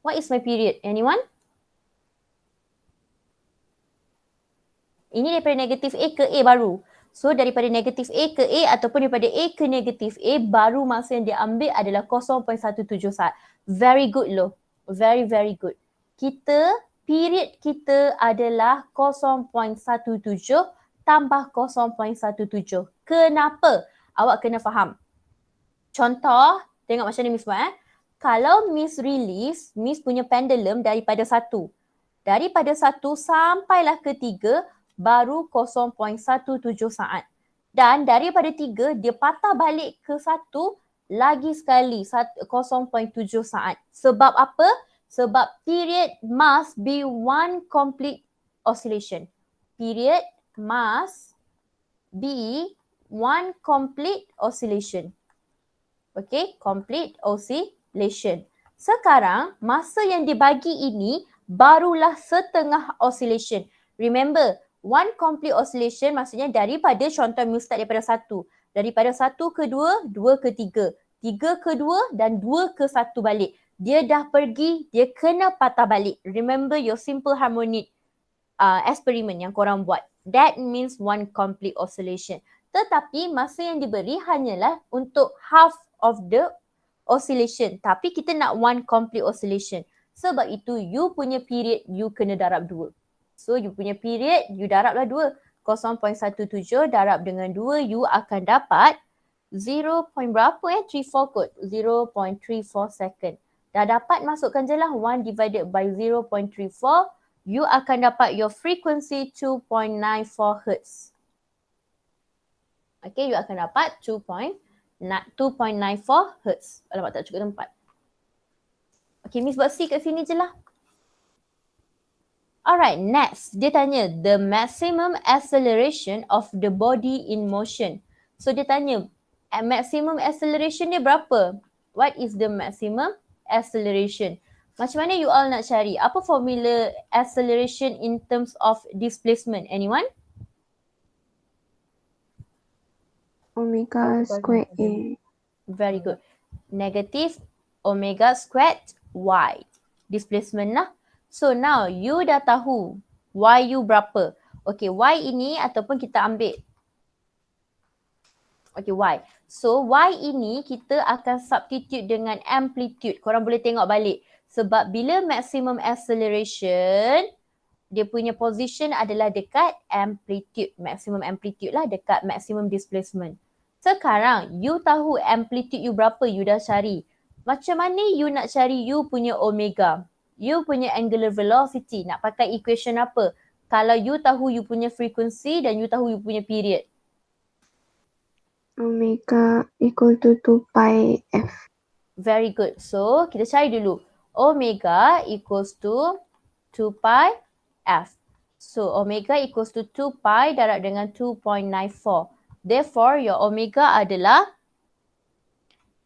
What is my period? Anyone? Ini daripada negatif A ke A baru. So, daripada negatif A ke A ataupun daripada A ke negatif A, baru masa yang diambil adalah 0.17 saat. Very good loh. Very, very good. Period kita adalah 0.17 tambah 0.17. Kenapa? Awak kena faham. Contoh, tengok macam ni Miss buat. Kalau Miss release, Miss punya pendulum daripada 1. Daripada 1 sampailah ke 3, baru 0.17 saat. Dan daripada 3, dia patah balik ke 1 lagi sekali, 0.7 saat. Sebab apa? Sebab period must be one complete oscillation. Period must be one complete oscillation. Okay, complete oscillation. Sekarang, masa yang dibagi ini barulah setengah oscillation. Remember, one complete oscillation maksudnya daripada, contoh Miss start daripada 1. Daripada 1 ke 2, 2 ke 3. 3 ke 2 dan 2 ke 1 balik. Dia dah pergi, dia kena patah balik. Remember your simple harmonic eksperimen yang korang buat. That means one complete oscillation. Tetapi masa yang diberi hanyalah untuk half of the oscillation. Tapi kita nak one complete oscillation. Sebab itu you punya period you kena darab 2. So you punya period you darablah 2. 0.17 darab dengan 2 you akan dapat 0.34 kot? 0.34 second. Dah dapat, masukkan je lah 1 divided by 0.34. You akan dapat your frequency 2.94 Hz. Okay, you akan dapat 2.94 Hz. Alamak, tak cukup tempat. Okay, Miss buat C kat sini je lah. Alright, next. Dia tanya, the maximum acceleration of the body in motion. So, dia tanya, maximum acceleration dia berapa? What is the maximum acceleration? Macam mana you all nak cari? Apa formula acceleration in terms of displacement? Anyone? Omega square A. Very good. Negative omega squared y. Displacement lah. So now you dah tahu y you berapa. Okay, y ini ataupun kita ambil. Okay, y. So y ini kita akan substitute dengan amplitude. Korang boleh tengok balik. Sebab bila maximum acceleration, dia punya position adalah dekat amplitude. Maximum amplitude lah dekat maximum displacement. Sekarang, you tahu amplitude you berapa, you dah cari. Macam mana you nak cari you punya omega? You punya angular velocity nak pakai equation apa? Kalau you tahu you punya frequency dan you tahu you punya period. Omega equal to 2 pi f. Very good. So, kita cari dulu. Omega equals to 2 pi f. So, omega equals to 2 pi darab dengan 2.94. Therefore, your omega adalah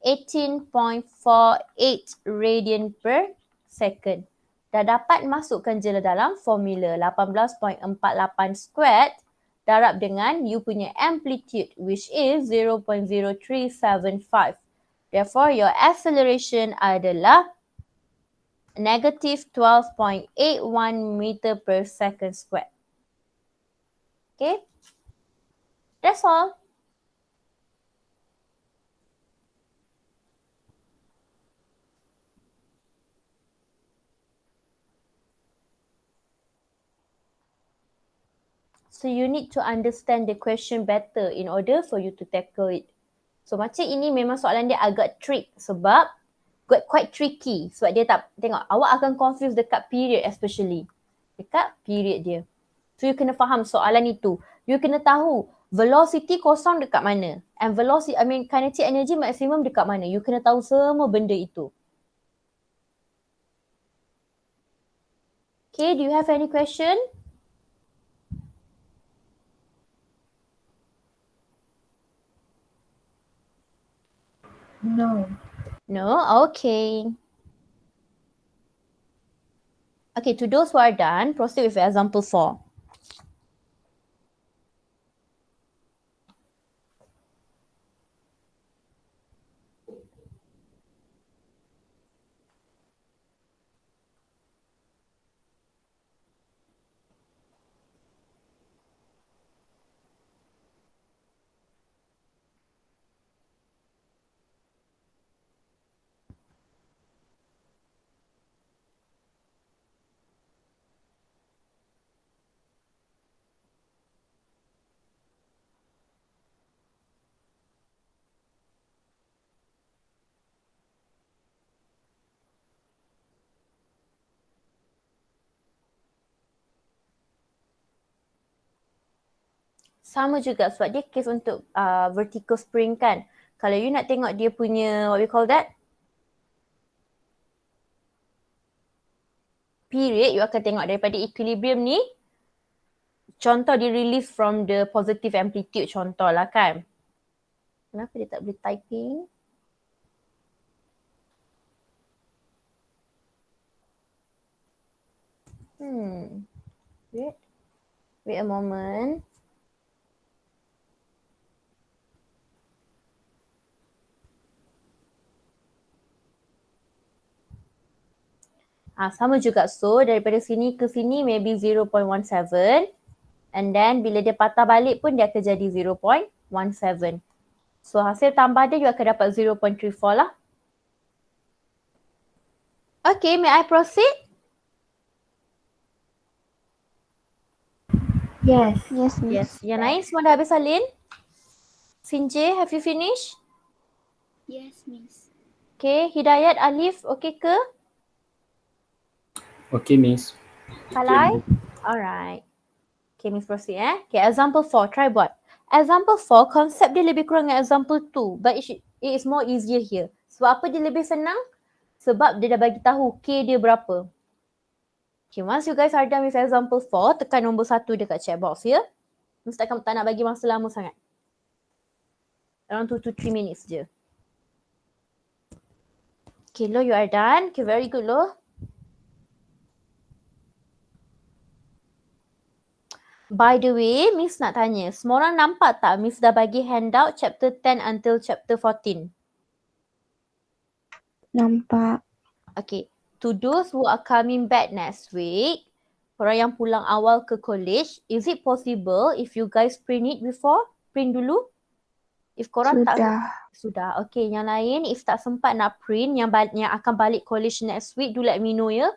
18.48 radian per second. Dah dapat masukkan je dalam formula 18.48 squared darab dengan you punya amplitude which is 0.0375. Therefore, your acceleration adalah negative 12.81 meter per second squared. Okay? That's all. So you need to understand the question better in order for you to tackle it. So macam ini memang soalan dia agak trick sebab quite tricky sebab dia tak tengok awak akan confuse dekat period especially. Dekat period dia. So you kena faham soalan itu. You kena tahu velocity kosong dekat mana and kinetic energy maximum dekat mana. You kena tahu semua benda itu. Okay, do you have any question? No. No? Okay. Okay, to those who are done, proceed with example 4. Sama juga sebab dia case untuk vertical spring kan. Kalau you nak tengok dia punya what we call that period, you akan tengok daripada equilibrium ni. Contoh dia release from the positive amplitude contoh lah kan. Kenapa dia tak boleh typing? Wait a moment. Sama juga. So, daripada sini ke sini maybe 0.17. And then, bila dia patah balik pun dia akan jadi 0.17. So, hasil tambah dia you akan dapat 0.34 lah. Okay, may I proceed? Yes. Yes, miss. Yes. Yang lain semua dah habis salin? Sinjay, have you finished? Yes, Miss. Okay, Hidayat, Alif, okay ke? Okay, Miss. Kalai? Alright. Okay, Miss proceed Okay, example 4, try buat. Example 4, konsep dia lebih kurang dengan example 2 but it is more easier here. Sebab apa dia lebih senang? Sebab dia dah bagi tahu K dia berapa. Okay, once you guys are done with example 4, tekan nombor 1 dekat chat box ya. Mesti tak nak bagi masa lama sangat. Around 2 to 3 minutes je. Okay, Lo, you are done. Okay, very good, Lo. By the way, Miss nak tanya, semua orang nampak tak Miss dah bagi handout chapter 10 until chapter 14? Nampak. Okay, to those who are coming back next week, orang yang pulang awal ke college, is it possible if you guys print it before? Print dulu? If korang Sudah. Okay, yang lain if tak sempat nak print yang akan balik college next week, do let me know ya.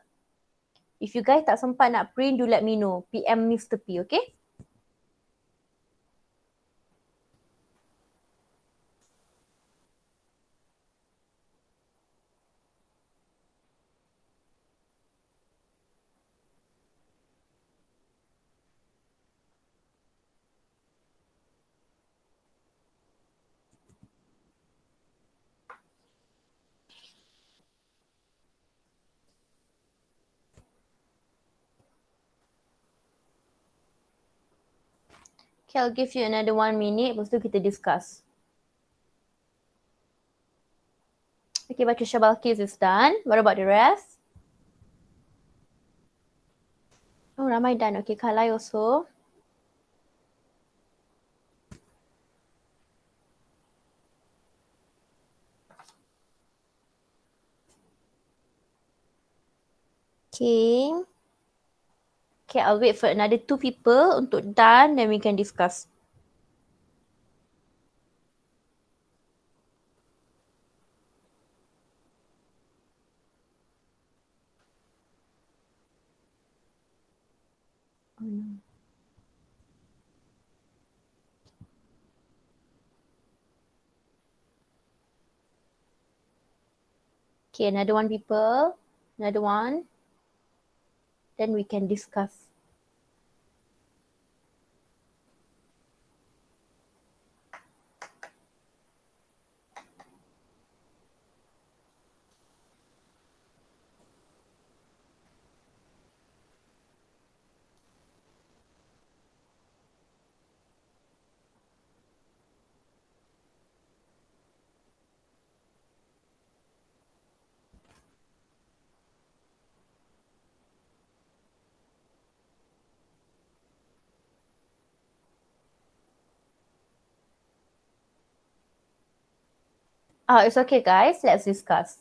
If you guys tak sempat nak print, do let me know. PM Mr. P, okay? Okay, I'll give you another 1 minute. Lepas tu kita discuss. Okay, Bakisha Balkis is done. What about the rest? Oh, ramai done. Okay, Kalai also. Okay. Okay, I'll wait for another 2 people untuk done, then we can discuss. Okay, another 1 people. Another 1. Then we can discuss. It's okay guys, let's discuss.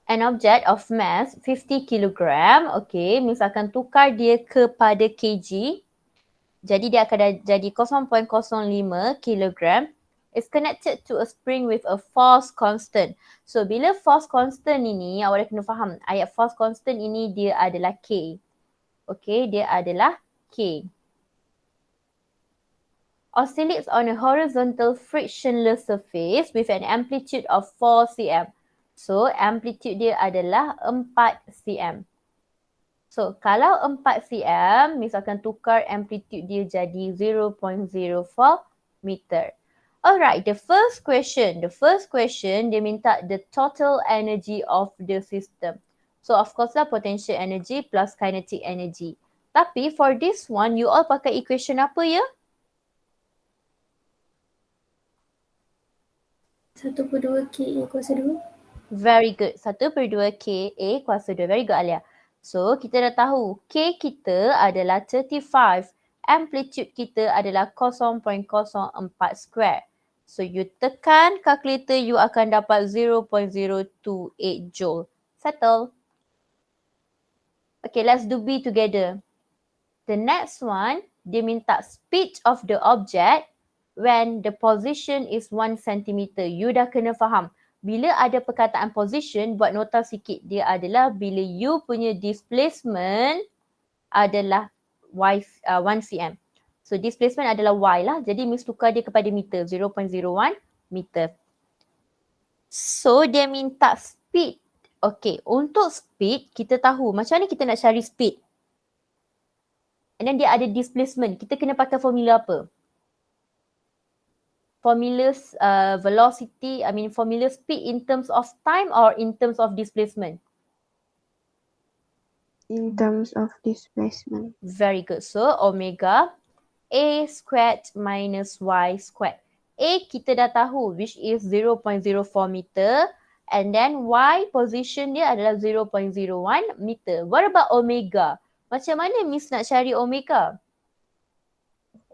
An object of mass 50 kilogram, okay, misalkan tukar dia kepada kg, jadi dia akan jadi 0.05 kilogram, is connected to a spring with a force constant. So, bila force constant ini, awak dah kena faham, ayat force constant ini dia adalah K. Okay, dia adalah K. Oscillates on a horizontal frictionless surface with an amplitude of 4 cm. So, amplitude dia adalah 4 cm. So, kalau 4 cm, misalkan tukar amplitude dia jadi 0.04 meter. Alright, the first question dia minta the total energy of the system. So, of course lah potential energy plus kinetic energy. Tapi for this one, you all pakai equation apa ya? 1/2 K kuasa 2. Very good. 1/2 K A kuasa 2. Very good, Alia. So, kita dah tahu K kita adalah 35. Amplitude kita adalah 0.04 square. So, you tekan calculator, you akan dapat 0.028 joule. Settle. Okay, let's do B together. The next one, dia minta speed of the object when the position is 1 cm. You dah kena faham. Bila ada perkataan position, buat nota sikit. Dia adalah bila you punya displacement adalah 1 cm. So displacement adalah y lah. Jadi Miss tukar dia kepada meter. 0.01 meter. So dia minta speed. Okay, untuk speed kita tahu macam mana kita nak cari speed. And then dia ada displacement. Kita kena pakai formula apa? Formula velocity, formula speed in terms of time or in terms of displacement? In terms of displacement. Very good. So, omega A squared minus Y squared. A kita dah tahu which is 0.04 meter and then Y position dia adalah 0.01 meter. What about omega? Macam mana Miss nak cari omega?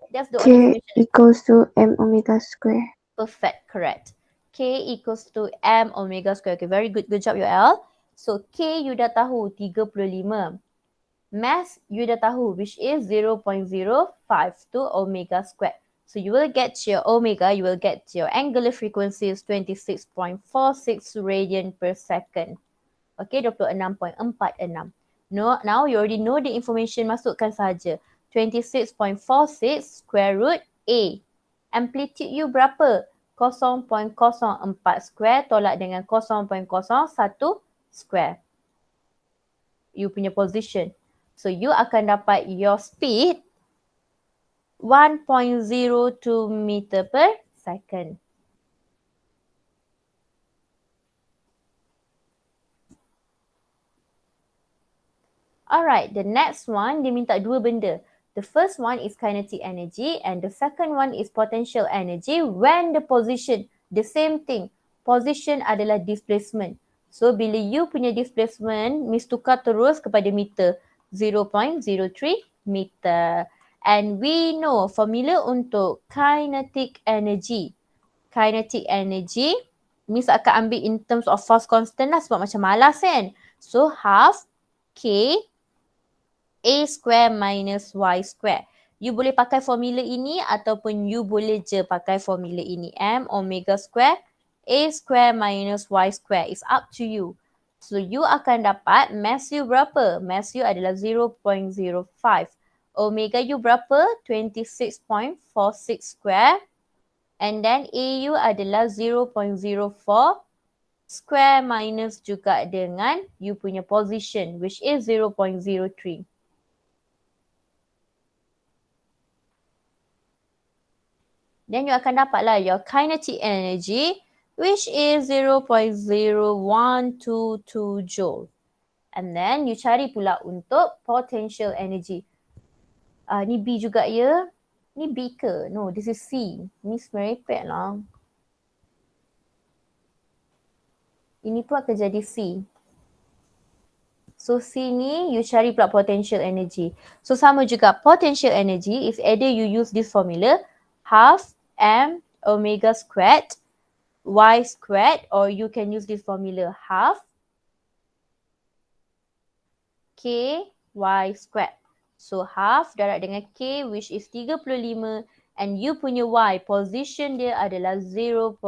That's the only K information. equals to m omega square. Perfect, correct. K equals to m omega square. Okay, very good. Good job, UL. So, K you dah tahu 35. Mass you dah tahu which is 0.052 omega square. So, you will get your omega, you will get your angular frequency is 26.46 radian per second. Okay, 26.46. No, now you already know the information, masukkan saja. 26.46 square root A. Amplitude you berapa? 0.04 square tolak dengan 0.01 square. You punya position. So you akan dapat your speed 1.02 meter per second. Alright, the next one dia minta dua benda. The first one is kinetic energy and the second one is potential energy when the position, the same thing. Position adalah displacement. So bila you punya displacement, Miss tukar terus kepada meter. 0.03 meter. And we know formula untuk kinetic energy. Kinetic energy, Miss akan ambil in terms of force constant lah sebab macam malas kan. So half K A square minus Y square. You boleh pakai formula ini ataupun you boleh je pakai formula ini. M omega square A square minus Y square. It's up to you. So you akan dapat mass you berapa? Mass you adalah 0.05. Omega you berapa? 26.46 square. And then AU adalah 0.04 square minus juga dengan you punya position which is 0.03. Then you akan dapatlah your kinetic energy which is 0.0122 joule. And then you cari pula untuk potential energy. Ni B juga ya. Ni B ke? No, this is C. Miss merepek lah. Ini pun akan jadi C. So C ni you cari pula potential energy. So sama juga potential energy is either you use this formula half m omega squared y squared or you can use this formula half k y squared. So half darab dengan k which is 35 and you punya y position dia adalah 0.03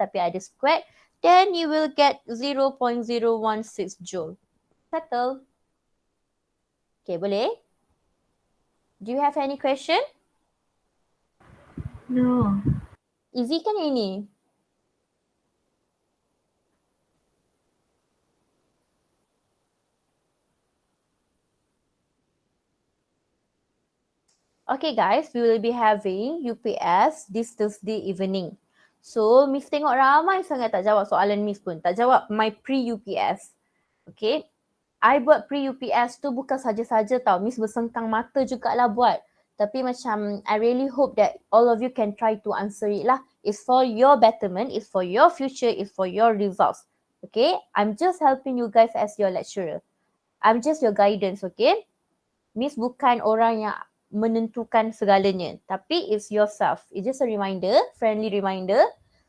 tapi ada squared, then you will get 0.016 joule. Settle? Okay, boleh? Do you have any question? No. Easy kan ini? Okay guys, we will be having UPS this Thursday evening. So, Miss tengok ramai sangat tak jawab soalan Miss pun. Tak jawab my pre-UPS. Okay. I buat pre-UPS tu bukan saja-saja tau. Miss bersengkang mata jugalah buat. Tapi macam I really hope that all of you can try to answer it lah. It's for your betterment, it's for your future, it's for your results. Okay? I'm just helping you guys as your lecturer. I'm just your guidance, okay? Miss bukan orang yang menentukan segalanya. Tapi it's yourself. It's just a reminder, friendly reminder.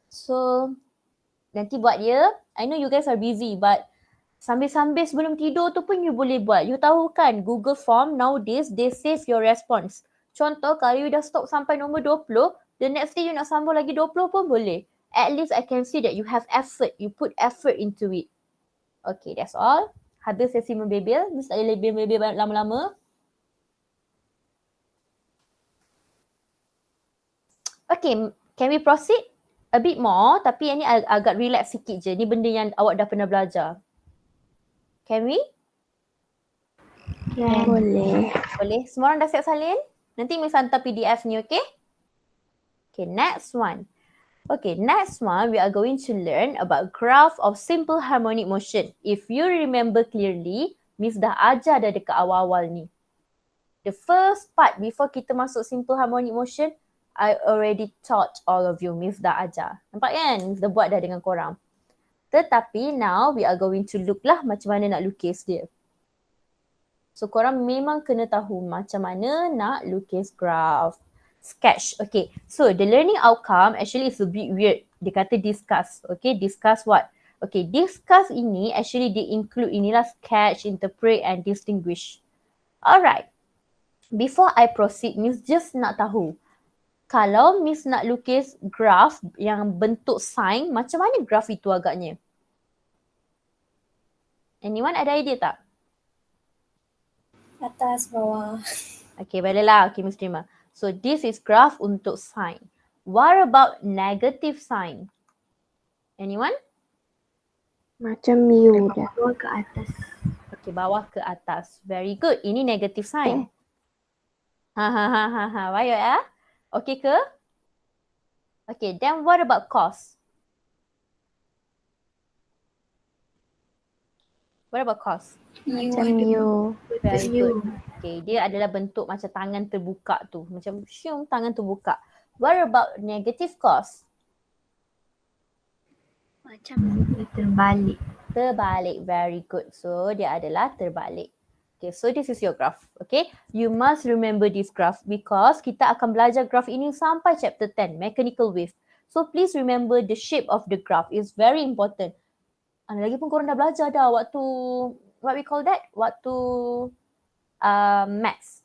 So, nanti buat ya. I know you guys are busy but sambil-sambil sebelum tidur tu pun you boleh buat. You tahu kan Google Form nowadays they save your response. Contoh kalau you dah stop sampai nombor 20, the next day you nak sambung lagi 20 pun boleh. At least I can see that you have effort. You put effort into it. Okay, that's all. Habis sesi membebel. Miss tak boleh membebel lama-lama. Okay, can we proceed? A bit more, tapi yang ni agak relax sikit je. Ni benda yang awak dah pernah belajar. Can we? Can. Boleh. Boleh. Semua orang dah siap salin? Nanti Miss hantar PDF ni, okay? Okay, next one. Okay, next one we are going to learn about graph of simple harmonic motion. If you remember clearly, Miss dah ajar dah dekat awal-awal ni. The first part before kita masuk simple harmonic motion, I already taught all of you. Miss dah ajar. Nampak kan? Miss dah buat dah dengan korang. Tetapi now we are going to look lah macam mana nak lukis dia. So korang memang kena tahu macam mana nak lukis graph. Sketch. Okay. So the learning outcome actually is a bit weird. Dia kata discuss. Okay. Discuss what? Okay. Discuss ini actually they include inilah sketch, interpret and distinguish. Alright. Before I proceed, Miss just nak tahu. Kalau Miss nak lukis graph yang bentuk sign, macam mana graph itu agaknya? Anyone ada idea tak? Atas, bawah. Okay, baiklah. Okay, Miss terima. So, this is graph untuk sign. What about negative sign? Anyone? Macam mu dah. Bawah ke atas. Okay, bawah ke atas. Very good. Ini negative sign. Baik ya? Okay ke? Okay, then what about cos? What about cos? Macam U. Very U. good. Okay, dia adalah bentuk macam tangan terbuka tu. Macam syum, tangan terbuka. What about negative cos? Macam Terbalik. Terbalik. Very good. So, dia adalah terbalik. Okay, so this is your graph. Okay, you must remember this graph because kita akan belajar graph ini sampai chapter 10, mechanical wave. So, please remember the shape of the graph is very important. Lagipun korang dah belajar dah waktu, what we call that? Waktu maths.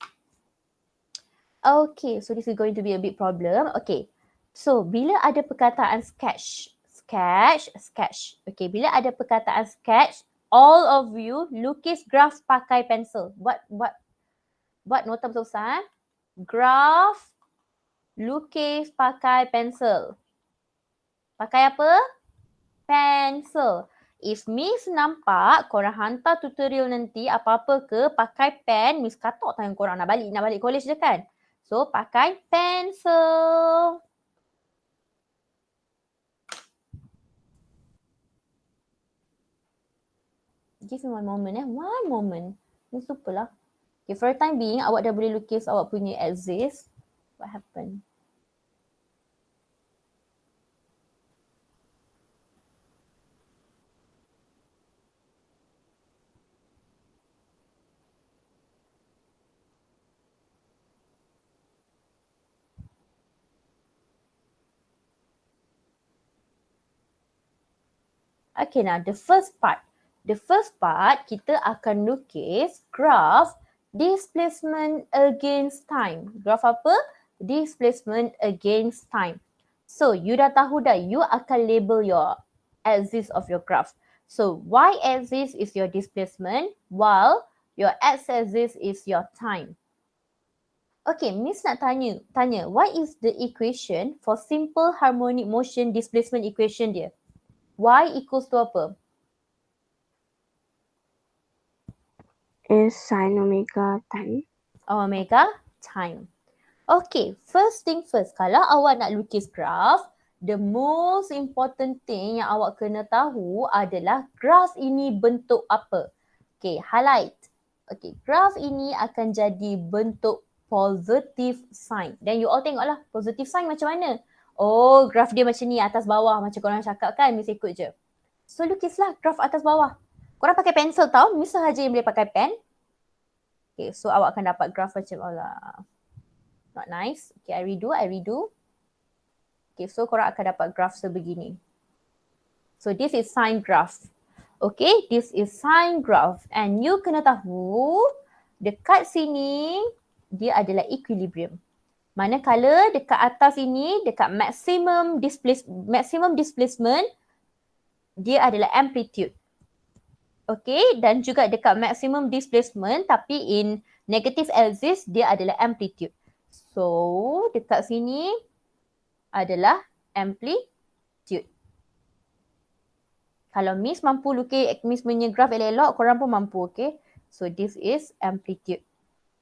Okay, so this is going to be a big problem. Okay, so bila ada perkataan sketch. Okay, bila ada perkataan sketch, all of you lukis graf pakai pensel. Buat nota besar. Graf lukis pakai pensel. Pakai apa? Pensel. If Miss nampak korang hantar tutorial nanti apa-apa ke pakai pen, Miss katok tangan korang nak balik college je kan? So pakai pensel. Give me one moment. One moment. Miss lupa lah. Okay, for the time being awak dah boleh lukis awak punya axis. What happened? Okay, now the first part. The first part, kita akan lukis graph displacement against time. Graph apa? Displacement against time. So, you dah tahu dah, you akan label your axis of your graph. So, y-axis is your displacement, while your x-axis is your time. Okay, Miss nak tanya, what is the equation for simple harmonic motion displacement equation dia? Y equals to apa? Is sin omega time. Omega time. Okay, first thing first. Kalau awak nak lukis graph, the most important thing yang awak kena tahu adalah graph ini bentuk apa. Okay, highlight. Okay, graph ini akan jadi bentuk positive sign. Dan you all tengoklah positive sign macam mana. Oh, graph dia macam ni atas bawah macam korang cakap kan, Miss ikut je. So lukislah graph atas bawah. Korang pakai pensel tau, Miss sahaja yang boleh pakai pen. Okay, so awak akan dapat graph macam Allah. Not nice. Okay, I redo. Okay, so korang akan dapat graph sebegini. So this is sine graph. Okay, this is sine graph. And you kena tahu, dekat sini, dia adalah equilibrium. Manakala dekat atas ini, dekat maximum displacement, dia adalah amplitude. Okay, dan juga dekat maximum displacement tapi in negative axis, dia adalah amplitude. So, dekat sini adalah amplitude. Kalau Miss mampu lukis Miss punya graph elok-elok, korang pun mampu, okay? So, this is amplitude.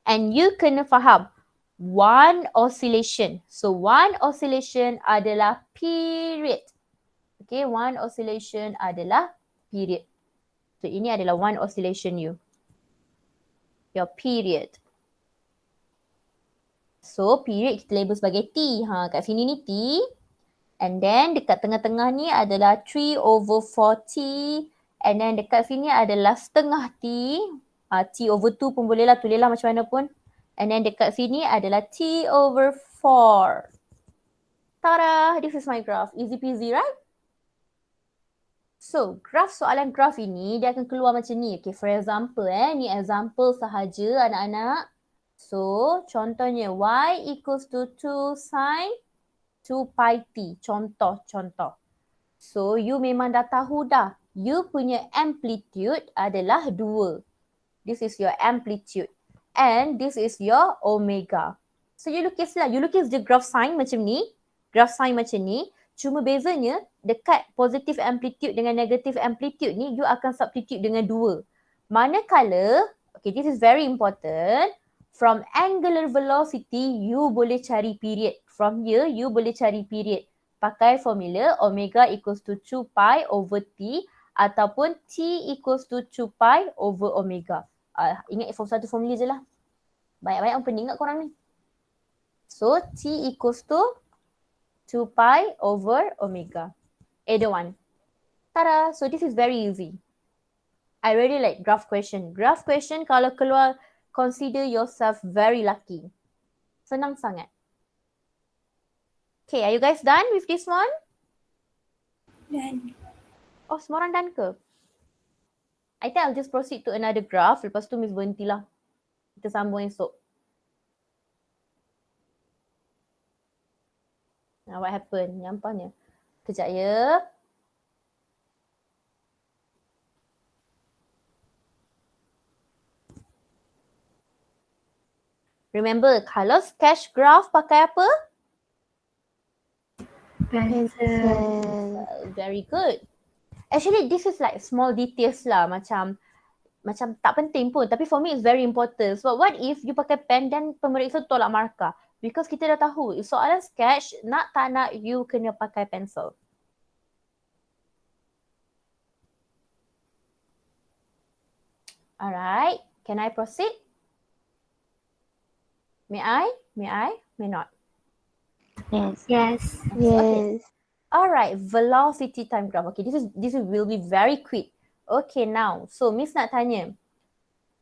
And you kena faham, one oscillation. So, one oscillation adalah period. Okay, one oscillation adalah period. So, ini adalah one oscillation you. Your period. So, period kita label sebagai T. Kat sini ni T. And then, dekat tengah-tengah ni adalah 3/4T. And then, dekat sini adalah setengah T. T over 2 pun boleh lah. Tulislah macam mana pun. And then, dekat sini adalah T/4. Tada! This is my graph. Easy peasy, right? So, soalan graph ini dia akan keluar macam ni. Okay, for example ni example sahaja anak-anak. So, contohnya y equals to 2 sin 2 pi t. Contoh. So, you memang dah tahu dah. You punya amplitude adalah 2. This is your amplitude. And this is your omega. So, you lukislah. You lukis je graph sine macam ni. Graph sine macam ni. Cuma bezanya dekat positive amplitude dengan negative amplitude ni you akan substitute dengan 2. Manakala, okay, this is very important. From angular velocity you boleh cari period. From here you boleh cari period. Pakai formula omega equals to 2 pi over t ataupun T equals to 2 pi over omega. Ingat satu formula je lah. Banyak-banyak pun ingat korang ni. So, T equals to 2 pi over omega. Either one. Tada! So, this is very easy. I really like graph question. Graph question kalau keluar, consider yourself very lucky. Senang sangat. Okay, are you guys done with this one? Dan Oh, semua orang done ke? I think I'll just proceed to another graph. Lepas tu Miss berhentilah. Kita sambung esok. Now what happened? Nyampahnya. Kejap ya. Remember, kalau sketch graph pakai apa? Pencil. Very good. Actually, this is like small details lah. Macam tak penting pun. Tapi for me, it's very important. So, what if you pakai pen dan pemeriksa tolak markah? Because kita dah tahu, soalan sketch, nak tak nak, you kena pakai pencil. Alright, can I proceed? May I? May I? May not? Yes. Yes. Yes. Alright, velocity time graph. Okay, this will be very quick. Okay, now, so Miss nak tanya,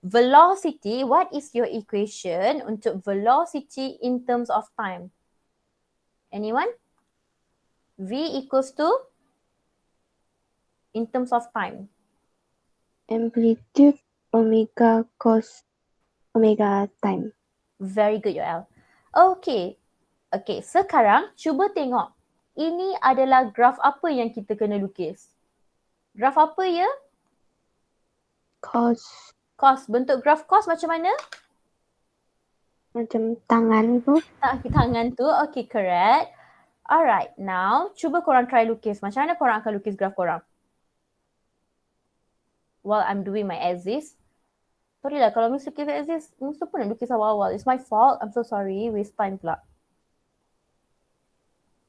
velocity, what is your equation untuk velocity in terms of time? Anyone? V equals to? In terms of time. Amplitude omega cos omega time. Very good, Yoel. Okay. Okay, sekarang cuba tengok. Ini adalah graf apa yang kita kena lukis? Graf apa ya? Cos Cos. Bentuk graf cos macam mana? macam tangan tu. Tangan tu. Okay, correct. Alright, now cuba korang try lukis. Macam mana korang akan lukis graf korang? While I'm doing my exist. Sorry lah, kalau Miss lukis exist, Miss pun nak lukis awal-awal. It's my fault. I'm so sorry. Waste time pula.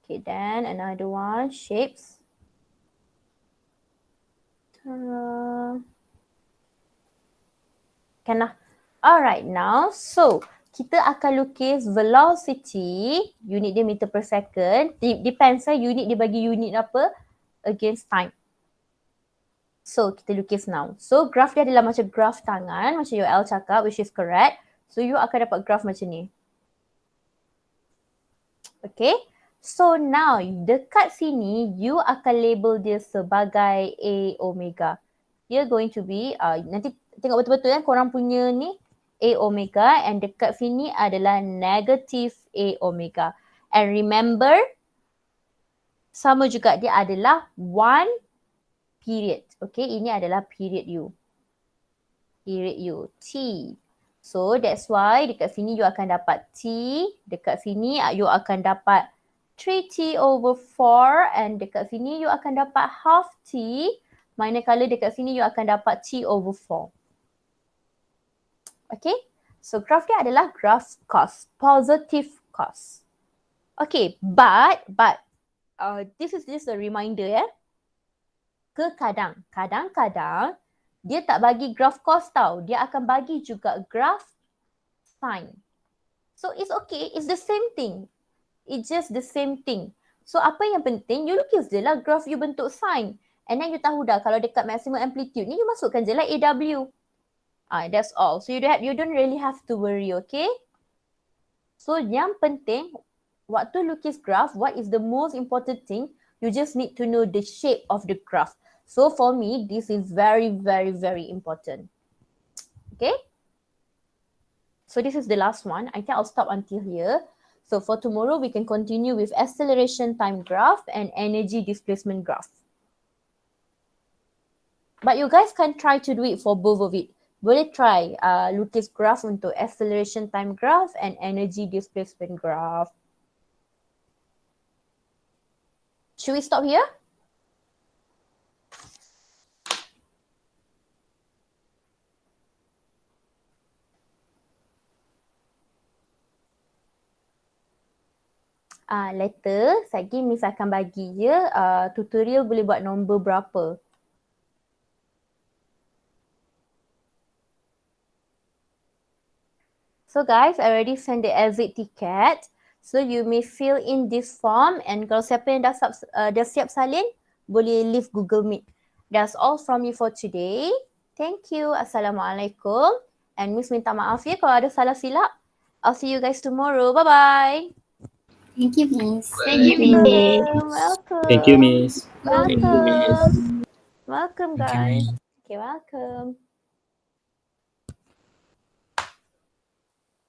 Okay, then another one, shapes. Kan lah. Alright, now, so kita akan lukis velocity, unit dia meter per second. Depends unit dia bagi unit apa against time. So, kita lukis now. So, graph dia adalah macam graph tangan, macam Yoel cakap, which is correct. So, you akan dapat graph macam ni. Okay. So, now dekat sini, you akan label dia sebagai A omega. You're going to be, nanti tengok betul-betul kan korang punya ni, A omega, and dekat sini adalah negative A omega. And remember, sama juga dia adalah one period. Okay, ini adalah period U. Period U, T. So, that's why dekat sini you akan dapat T. Dekat sini you akan dapat 3T over 4. And dekat sini you akan dapat half T. Manakala dekat sini you akan dapat T over 4. Okay, so graph dia adalah graph cos, positive cos. Okay, but this is just a reminder ya. Kadang-kadang dia tak bagi graph cos tau. Dia akan bagi juga graph sine. So it's okay, it's the same thing. It's just the same thing. So apa yang penting, you lukis je lah graph you bentuk sine. And then you tahu dah kalau dekat maximum amplitude ni, you masukkan je lah AW. That's all. So you don't really have to worry, okay? So yang penting, waktu lukis graph, what is the most important thing? You just need to know the shape of the graph. So for me, this is very, very, very important. Okay? So this is the last one. I think I'll stop until here. So for tomorrow, we can continue with acceleration time graph and energy displacement graph. But you guys can try to do it for both of it. Boleh try lukis graph untuk acceleration time graph and energy displacement graph. Should we stop here? Later, lagi Miss akan bagi je tutorial boleh buat nombor berapa. So guys, I already sent the exit ticket. So you may fill in this form, and kalau siapa yang dah siap salin, boleh leave Google Meet. That's all from me for today. Thank you. Assalamualaikum. And Miss minta maaf ya kalau ada salah silap. I'll see you guys tomorrow. Bye-bye. Thank you, Miss. Welcome. Thank you, Miss. Welcome. Welcome, Thank you, guys. Miss. Okay, welcome.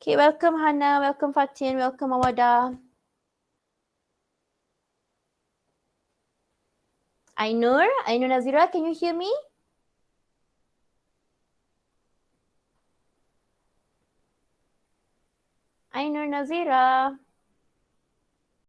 Okay, welcome Hana, welcome Fatin, welcome Awada. Ainur Nazira, can you hear me? Ainur Nazira.